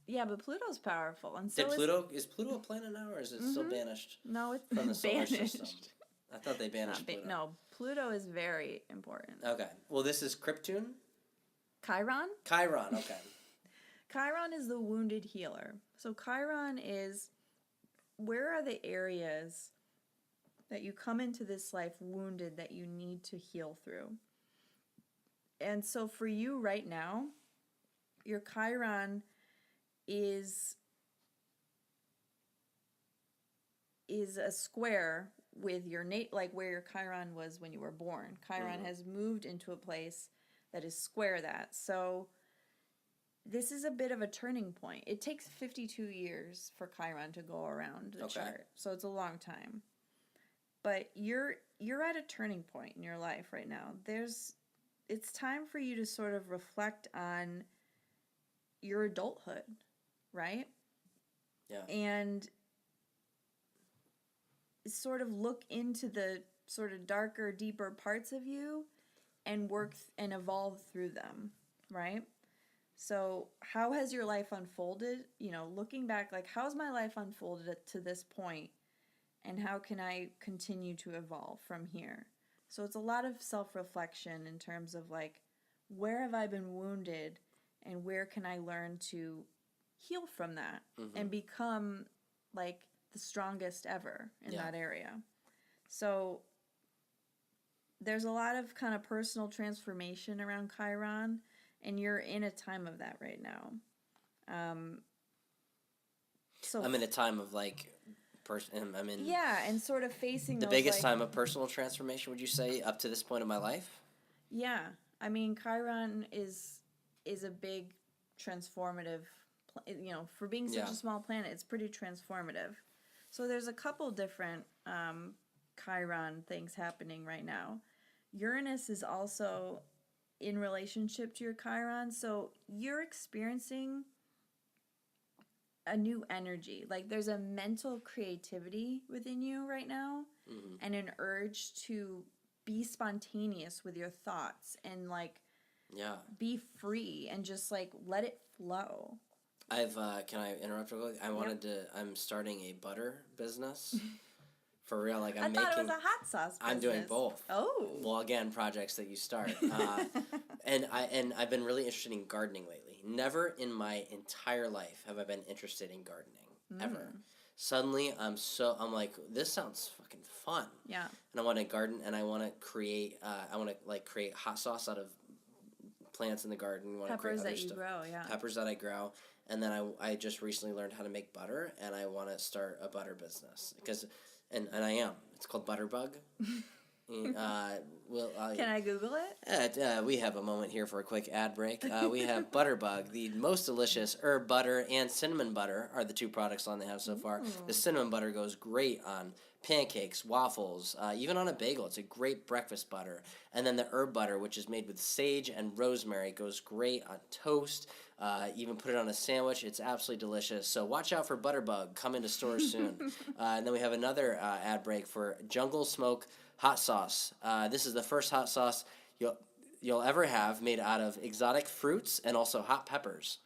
B: Yeah, but Pluto's powerful. And so
A: is Pluto a planet now, or is it still banished?
B: No, it's
A: from the solar
B: banished.
A: system? I thought they banished Pluto.
B: No, Pluto is very important.
A: Okay. Well, this is Krypton?
B: Chiron?
A: Chiron, okay.
B: Chiron is the wounded healer. So Chiron is, where are the areas that you come into this life wounded that you need to heal through? And so for you right now, your Chiron is a square with your like where your Chiron was when you were born. Chiron has moved into a place that is square that. So this is a bit of a turning point. It takes 52 years for Chiron to go around the chart. So it's a long time. But you're at a turning point in your life right now. It's time for you to sort of reflect on your adulthood, right?
A: Yeah.
B: And sort of look into the sort of darker, deeper parts of you and work and evolve through them, right? So how has your life unfolded? You know, looking back, like, how's my life unfolded to this point, and how can I continue to evolve from here? So it's a lot of self-reflection in terms of, like, where have I been wounded, and where can I learn to heal from that and become, like, the strongest ever in that area. So there's a lot of kind of personal transformation around Chiron, and you're in a time of that right now. So
A: I'm in a time of like
B: and sort of facing
A: the biggest time of personal transformation. Would you say up to this point in my life?
B: Yeah, I mean, Chiron is a big transformative. You know, for being such a small planet, it's pretty transformative. So there's a couple different Chiron things happening right now. Uranus is also in relationship to your Chiron, so you're experiencing a new energy. Like, there's a mental creativity within you right now, and an urge to be spontaneous with your thoughts and, like, be free and just, like, let it flow.
A: Can I interrupt real quick? I'm starting a butter business. For real, like
B: I thought it was a hot sauce business.
A: I'm doing both.
B: Oh.
A: Well, again, projects that you start. And I've been really interested in gardening lately. Never in my entire life have I been interested in gardening, ever. Suddenly, I'm like, this sounds fucking fun.
B: Yeah.
A: And I want to garden, and I want to create, create hot sauce out of plants in the garden.
B: Peppers that you grow, yeah.
A: Peppers that I grow. And then I just recently learned how to make butter, and I want to start a butter business. And I am. It's called Butterbug. Can
B: I Google it?
A: We have a moment here for a quick ad break. We have Butterbug, the most delicious herb butter and cinnamon butter are the two products on they have so far. The cinnamon butter goes great on pancakes, waffles, even on a bagel. It's a great breakfast butter. And then the herb butter, which is made with sage and rosemary, goes great on toast. Even put it on a sandwich. It's absolutely delicious. So watch out for Butterbug. Come into stores soon. And then we have another ad break for Jungle Smoke hot sauce. This is the first hot sauce you'll ever have made out of exotic fruits and also hot peppers.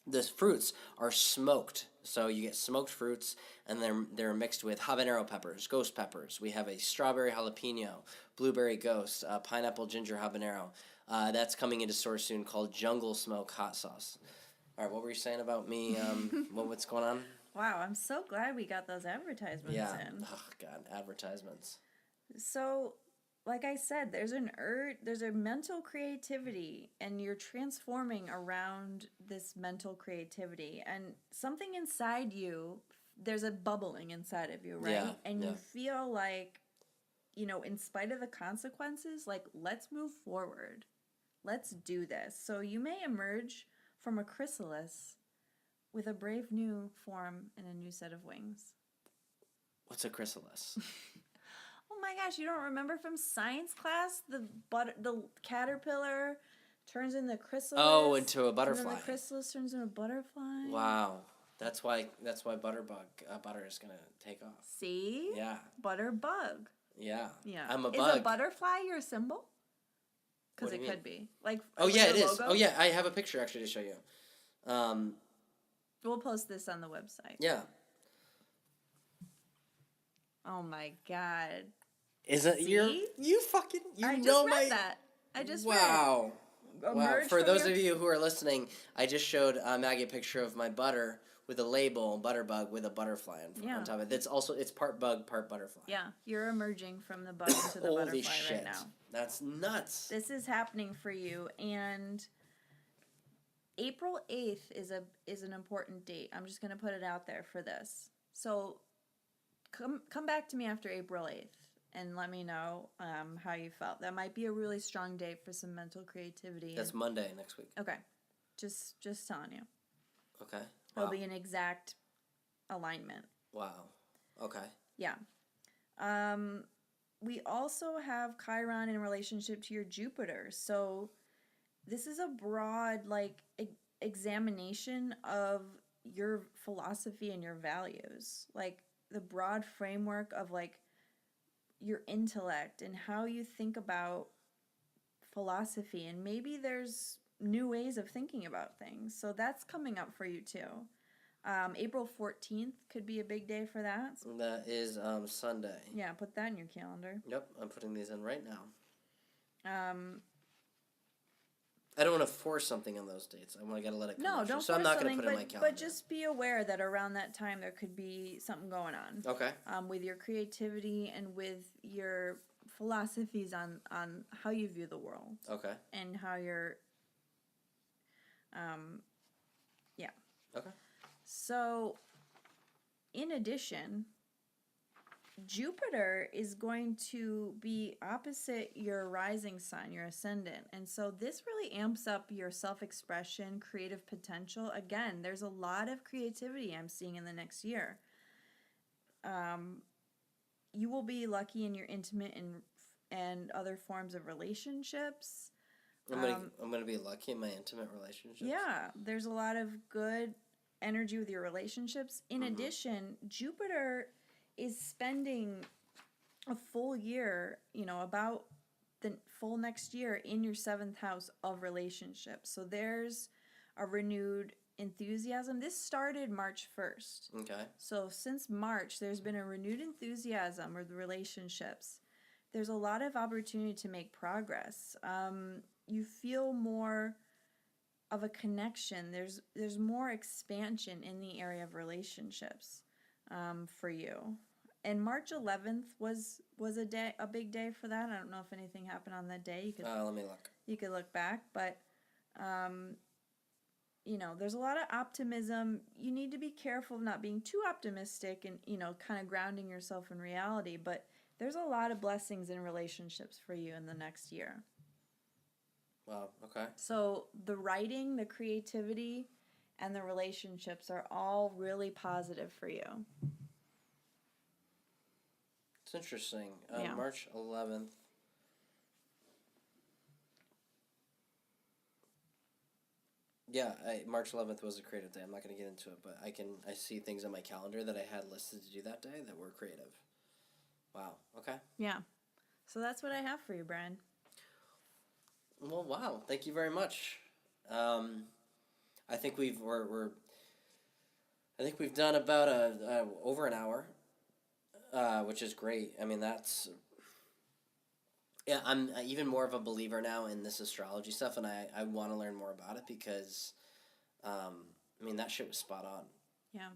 A: The fruits are smoked, so you get smoked fruits, and they're mixed with habanero peppers, ghost peppers. We have a strawberry jalapeno, blueberry ghost, pineapple ginger habanero. That's coming into stores soon, called Jungle Smoke hot sauce. All right, what were you saying about me? What's going on?
B: Wow, I'm so glad we got those advertisements in.
A: Oh God, advertisements.
B: So like I said, there's there's a mental creativity, and you're transforming around this mental creativity, and something inside you, there's a bubbling inside of you, right?
A: Yeah,
B: And
A: yeah.
B: you feel like, in spite of the consequences, like, let's move forward. Let's do this. So you may emerge from a chrysalis with a brave new form and a new set of wings.
A: What's a chrysalis?
B: Oh my gosh, you don't remember from science class? The caterpillar turns into chrysalis.
A: Oh, into a butterfly.
B: And then the chrysalis turns into a butterfly.
A: Wow. That's why butter is gonna take off.
B: See?
A: Yeah.
B: Butterbug.
A: Yeah.
B: Yeah.
A: I'm a
B: Is
A: bug.
B: a butterfly your symbol? Because
A: What do
B: it
A: you
B: could be. Like,
A: Oh yeah, it is.
B: logo?
A: Oh yeah, I have a picture actually to show you.
B: We'll post this on the website.
A: Yeah.
B: Oh my god.
A: Is it you
B: I just
A: know
B: read
A: my
B: that. I just
A: Wow.
B: read.
A: Wow.
B: Emerge
A: For
B: from
A: those
B: your-
A: of you who are listening, I just showed Maggie a picture of my butter with a label, Butterbug, with a butterfly on top of it. It's part bug, part butterfly.
B: Yeah, you're emerging from the bug into the
A: Holy
B: butterfly
A: shit.
B: right now.
A: That's nuts.
B: This is happening for you, and April 8th is an important date. I'm just going to put it out there for this. So come back to me after April 8th and let me know how you felt. That might be a really strong date for some mental creativity.
A: That's Monday next week.
B: Okay. Just telling you.
A: Okay.
B: It'll
A: Wow.
B: be an exact alignment.
A: Wow. Okay.
B: Yeah. We also have Chiron in relationship to your Jupiter. So this is a broad, like, examination of your philosophy and your values. Like, the broad framework of, like, your intellect and how you think about philosophy. And maybe there's new ways of thinking about things. So that's coming up for you, too. April 14th could be a big day for that.
A: That is Sunday.
B: Yeah, put that in your calendar.
A: Yep, I'm putting these in right now. I don't want to force something on those dates. I gotta let it come
B: No,
A: naturally.
B: don't
A: So I'm
B: force
A: not gonna
B: something,
A: put it in my calendar.
B: but just be aware that around that time there could be something going on.
A: Okay.
B: With your creativity and with your philosophies on how you view the world.
A: Okay.
B: And how you're, yeah.
A: Okay.
B: So, in addition, Jupiter is going to be opposite your rising sign, your ascendant. And so this really amps up your self-expression, creative potential. Again, there's a lot of creativity I'm seeing in the next year. You will be lucky in your intimate and other forms of relationships.
A: I'm gonna be lucky in my intimate relationships.
B: Yeah, there's a lot of good energy with your relationships. In addition, Jupiter is spending a full year, about the full next year in your 7th house of relationships. So there's a renewed enthusiasm. This started March 1st.
A: Okay.
B: So since March, there's been a renewed enthusiasm with relationships. There's a lot of opportunity to make progress. You feel more of a connection. There's more expansion in the area of relationships for you. And March 11th was a big day for that. I don't know if anything happened on that day. You could
A: Let me look.
B: You could look back, but there's a lot of optimism. You need to be careful of not being too optimistic and kind of grounding yourself in reality. But there's a lot of blessings in relationships for you in the next year.
A: Wow. Okay.
B: So the writing, the creativity, and the relationships are all really positive for you.
A: It's interesting.
B: Yeah.
A: March 11th. Yeah, March 11th was a creative day. I'm not going to get into it, but I see things on my calendar that I had listed to do that day that were creative. Wow. Okay.
B: Yeah. So that's what I have for you, Brian.
A: Well, wow. Thank you very much. I think we've done about over an hour, which is great. I mean, I'm even more of a believer now in this astrology stuff, and I want to learn more about it because, that shit was spot on.
B: Yeah.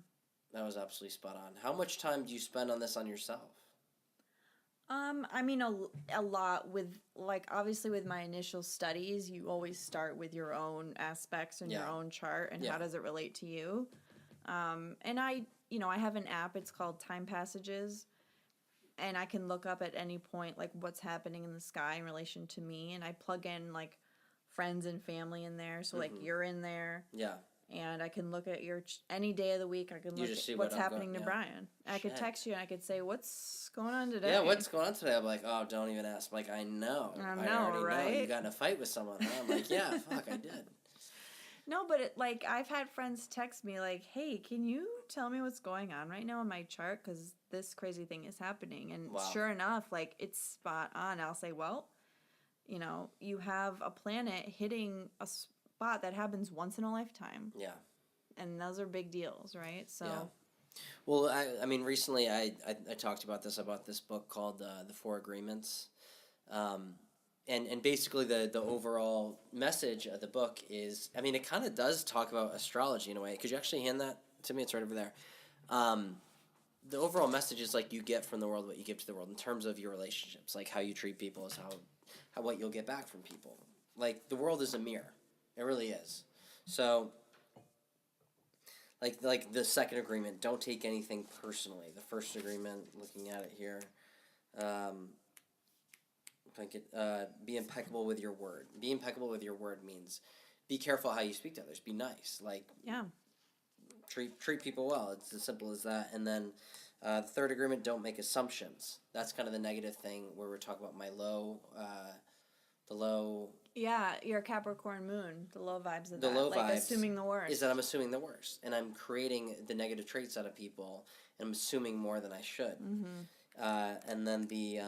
A: That was absolutely spot on. How much time do you spend on this on yourself?
B: I mean, a lot with, like, obviously with my initial studies, you always start with your own aspects and your
A: Yeah.
B: own chart and
A: Yeah.
B: how does it relate to you. And I have an app, it's called Time Passages, and I can look up at any point, like, what's happening in the sky in relation to me, and I plug in, like, friends and family in there, so, like, you're in there.
A: Yeah.
B: And I can look at your any day of the week. I can
A: You
B: look
A: just see
B: at
A: what
B: what's
A: I'm
B: happening to
A: yeah.
B: Brian. I could
A: Shit.
B: text you and I could say, "What's going on today?"
A: Yeah, what's going on today? I'm like, oh, don't even ask. I'm like, I know.
B: I know,
A: already know.
B: right?
A: You got in a fight with someone, huh? I'm like, yeah, fuck, I did.
B: No, but like I've had friends text me like, "Hey, can you tell me what's going on right now in my chart? Because this crazy thing is happening." And
A: Wow.
B: sure enough, like it's spot on. I'll say, "Well, you have a planet hitting a spot that happens once in a lifetime."
A: Yeah.
B: And those are big deals, right? So.
A: Yeah. Well, I mean, recently I talked about this. I bought this book called The Four Agreements. And basically the overall message of the book is, I mean, it kind of does talk about astrology in a way. Could you actually hand that to me? It's right over there. The overall message is like you get from the world what you give to the world in terms of your relationships. Like how you treat people is how what you'll get back from people. Like the world is a mirror. It really is. So like the second agreement, don't take anything personally. The first agreement, looking at it here, be impeccable with your word. Be impeccable with your word means be careful how you speak to others. Be nice. Like
B: Yeah.
A: treat people well. It's as simple as that. And then the third agreement, don't make assumptions. That's kind of the negative thing where we're talking about the low.
B: Yeah, your Capricorn moon, the low vibes of
A: The
B: that.
A: low
B: like
A: vibes
B: assuming the worst.
A: is that I'm assuming the worst, and I'm creating the negative traits out of people, and I'm assuming more than I should. And then the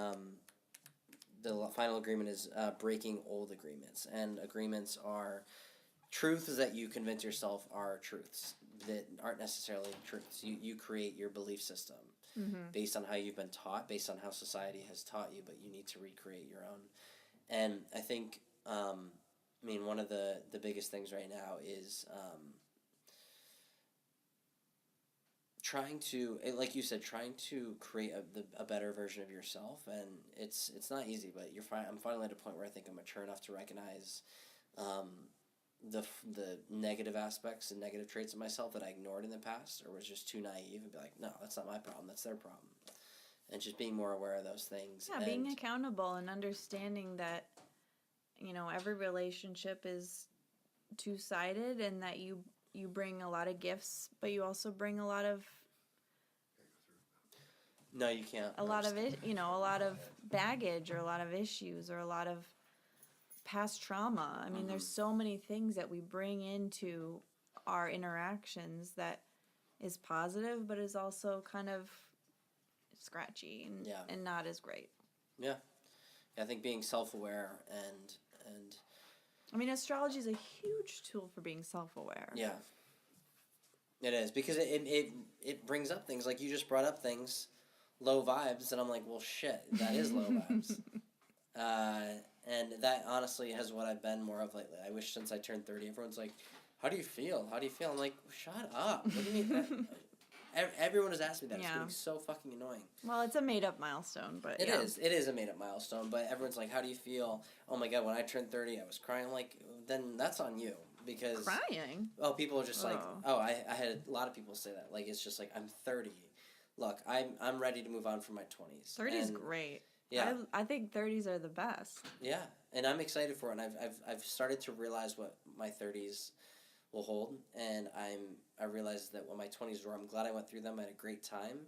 A: final agreement is breaking old agreements, and agreements are truths that you convince yourself are truths that aren't necessarily truths. You create your belief system based on how you've been taught, based on how society has taught you, but you need to recreate your own. And I think, I mean, one of the biggest things right now is trying to, like you said, trying to create a better version of yourself. And it's not easy, but I'm finally at a point where I think I'm mature enough to recognize the negative aspects and negative traits of myself that I ignored in the past or was just too naive and be like, no, that's not my problem, that's their problem. And just being more aware of those things.
B: Yeah, being accountable and understanding that, every relationship is two-sided and that you bring a lot of gifts, but you also bring a lot of...
A: No, you can't.
B: A lot of baggage or a lot of issues or a lot of past trauma. I mean, there's so many things that we bring into our interactions that is positive, but is also kind of scratchy and not as great.
A: Yeah. I think being self-aware and
B: I mean, astrology is a huge tool for being self-aware.
A: Yeah. It is, because it brings up things, like you just brought up things, low vibes, and I'm like, well, shit, that is low vibes. And that honestly has what I've been more of lately. I wish since I turned 30, everyone's like, how do you feel? How do you feel? I'm like, shut up. What do you mean? Everyone has asked me that. It's getting so fucking annoying.
B: Well, it's a made-up milestone, but
A: It is. It is a made-up milestone, but everyone's like, how do you feel? Oh my God, when I turned 30, I was crying. I'm like, then that's on you. Because... Crying? Oh, people are just like, I had a lot of people say that. Like, it's just like, I'm 30. Look, I'm ready to move on from my 20s.
B: 30 is great.
A: Yeah.
B: I think 30s are the best.
A: Yeah, and I'm excited for it, and I've started to realize what my 30s will hold, and I realized that when my 20s were, I'm glad I went through them. I had a great time,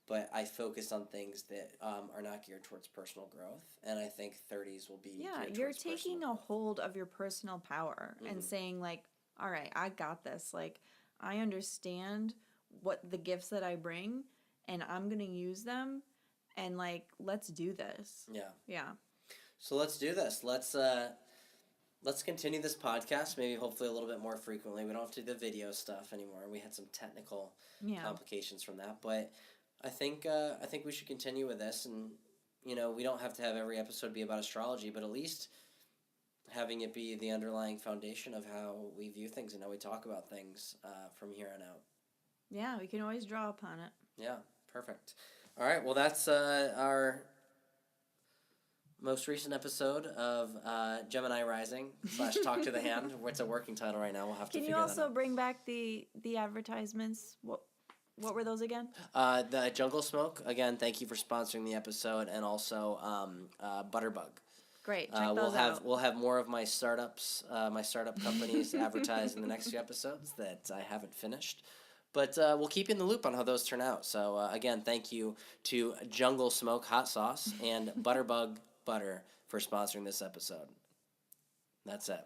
A: but I focused on things that are not geared towards personal growth, and I think 30s will be geared
B: you're
A: towards
B: taking a hold of your personal power and saying, like, all right, I got this. Like, I understand what the gifts that I bring, and I'm going to use them, and, like, let's do this.
A: Yeah.
B: Yeah.
A: So let's do this. Let's continue this podcast, maybe hopefully a little bit more frequently. We don't have to do the video stuff anymore. We had some technical complications from that, but I think we should continue with this, and we don't have to have every episode be about astrology, but at least having it be the underlying foundation of how we view things and how we talk about things from here on out.
B: Yeah, we can always draw upon it.
A: Yeah, perfect. All right, well, that's our most recent episode of Gemini Rising / Talk to the Hand. It's a working title right now. We'll have to
B: Can you
A: figure that
B: also
A: out.
B: bring back the advertisements? What were those again?
A: The Jungle Smoke, again, thank you for sponsoring the episode, and also Butterbug.
B: Great. Check those out.
A: We'll have more of my startup companies advertised in the next few episodes that I haven't finished. But we'll keep you in the loop on how those turn out. So, again, thank you to Jungle Smoke Hot Sauce and Butterbug Butter for sponsoring this episode. That's it.